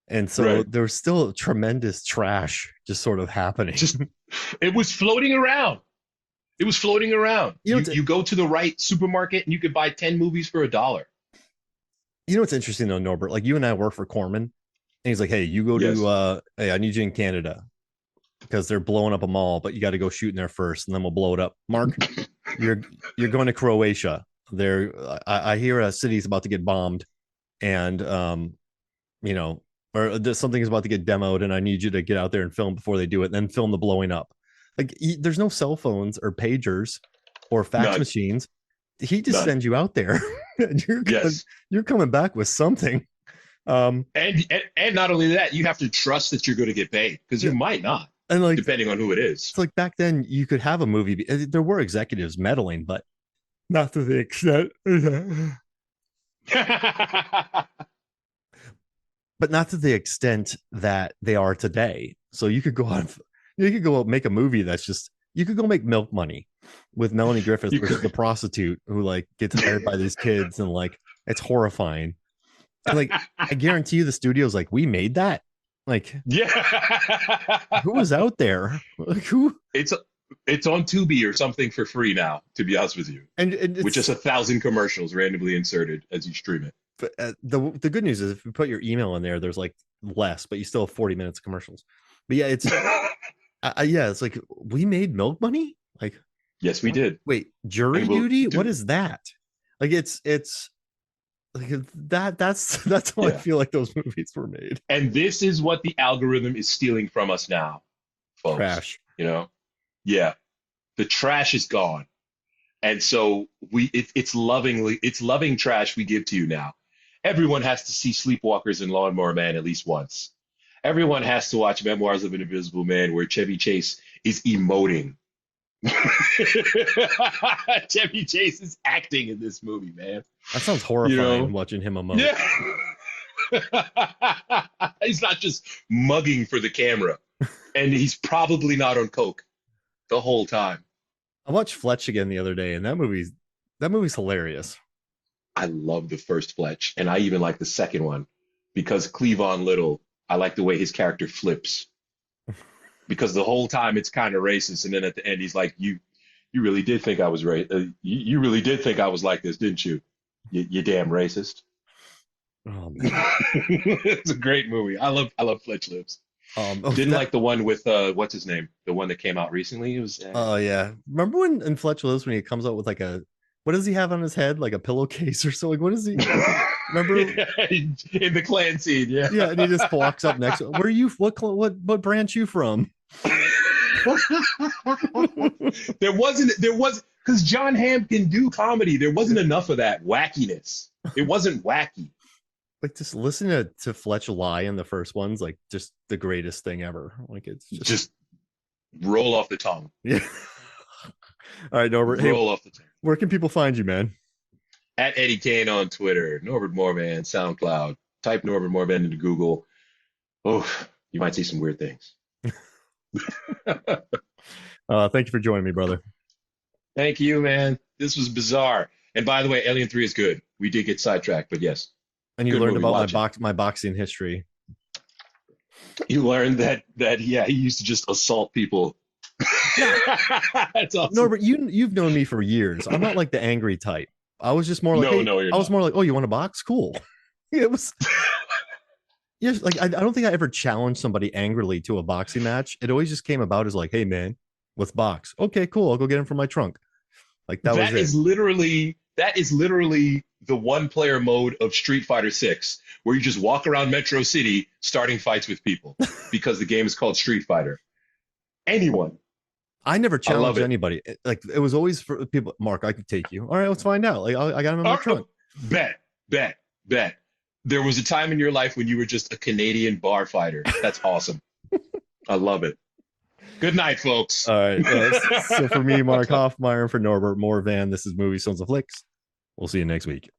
And so there was still tremendous trash just sort of happening. It was floating around. You go to the right supermarket and you could buy 10 movies for $1. What's interesting though, Norbert? Like you and I work for Corman, and he's like, "Hey, you go to hey, I need you in Canada because they're blowing up a mall, but you got to go shoot in there first, and then we'll blow it up." Mark, you're going to Croatia. I hear a city's about to get bombed, and or something is about to get demoed, and I need you to get out there and film before they do it, and then film the blowing up. Like there's no cell phones or pagers or fax machines. He just sends you out there, and you're coming back with something. And not only that, you have to trust that you're going to get paid because you might not, and like depending on who it is. it's like back then you could have a movie. There were executives meddling, but not to the extent. But not to the extent that they are today. So you could go out, you could go out and make a movie that's just, you could go make Milk Money with Melanie Griffith, which is the prostitute who like gets hired by these kids, and like it's horrifying. And like I guarantee you, the studio's like, we made that. Like, who was out there? Like, who? It's on Tubi or something for free now. To be honest with you, and with just 1,000 commercials randomly inserted as you stream it. But the good news is if you put your email in there, there's like less, but you still have 40 minutes of commercials. But yeah, it's yeah, it's like we made Milk Money. Like, yes, we did. Wait, Jury Duty? What is that? Like, it's like that's how I feel like those movies were made. And this is what the algorithm is stealing from us now, folks. Trash. You know, yeah, the trash is gone, and so it's loving trash we give to you now. Everyone has to see Sleepwalkers and Lawnmower Man at least once. Everyone has to watch Memoirs of an Invisible Man, where Chevy Chase is emoting. Chevy Chase is acting in this movie, man. That sounds horrifying, watching him emote. Yeah. He's not just mugging for the camera, and he's probably not on coke the whole time. I watched Fletch again the other day, and that movie's hilarious. I love the first Fletch, and I even like the second one because Cleavon Little, I like the way his character flips. Because the whole time it's kind of racist, and then at the end he's like, "You really did think I was you really did think I was like this, didn't you? You damn racist." Oh man, it's a great movie. I love Fletch Lips. Didn't like the one with what's his name? The one that came out recently. It was. Oh yeah, remember when in Fletch Lives when he comes out with like what does he have on his head? Like a pillowcase or so? Like, what is he? Remember in the Klan scene? Yeah. Yeah, and he just walks up next. Where are you? What branch you from? there was because John Hamm can do comedy. There wasn't enough of that wackiness. It wasn't wacky. Like just listen to Fletch lie in the first one's like just the greatest thing ever. Like it's just roll off the tongue. Yeah. All right, Norbert. Roll off the tongue. Where can people find you, man? At Eddie Kane on Twitter, Norbert Moorman, SoundCloud. Type Norbert Moorman into Google. Oh, you might see some weird things. Thank you for joining me, brother. Thank you, man. This was bizarre. And by the way, Alien 3 is good. We did get sidetracked, but yes. And you learned about my boxing history. You learned that he used to just assault people. That's awesome. Norbert, you've known me for years. I'm not like the angry type. I was just more like, I was more like, oh, you want to box? Cool. It was. Yes, like I don't think I ever challenged somebody angrily to a boxing match. It always just came about as like, hey man, let's box. Okay, cool. I'll go get him from my trunk. Like that was it. That is literally the one-player mode of Street Fighter 6, where you just walk around Metro City starting fights with people because the game is called Street Fighter. Anyone. I never challenged anybody. Like it was always for people. Mark, I could take you. All right, let's find out. Like I got him in my trunk. Bet. There was a time in your life when you were just a Canadian bar fighter. That's awesome. I love it. Good night, folks. All right. So for me, Mark Hoffmeyer, and for Norbert Moorvan, this is Movie Sons of Flicks. We'll see you next week.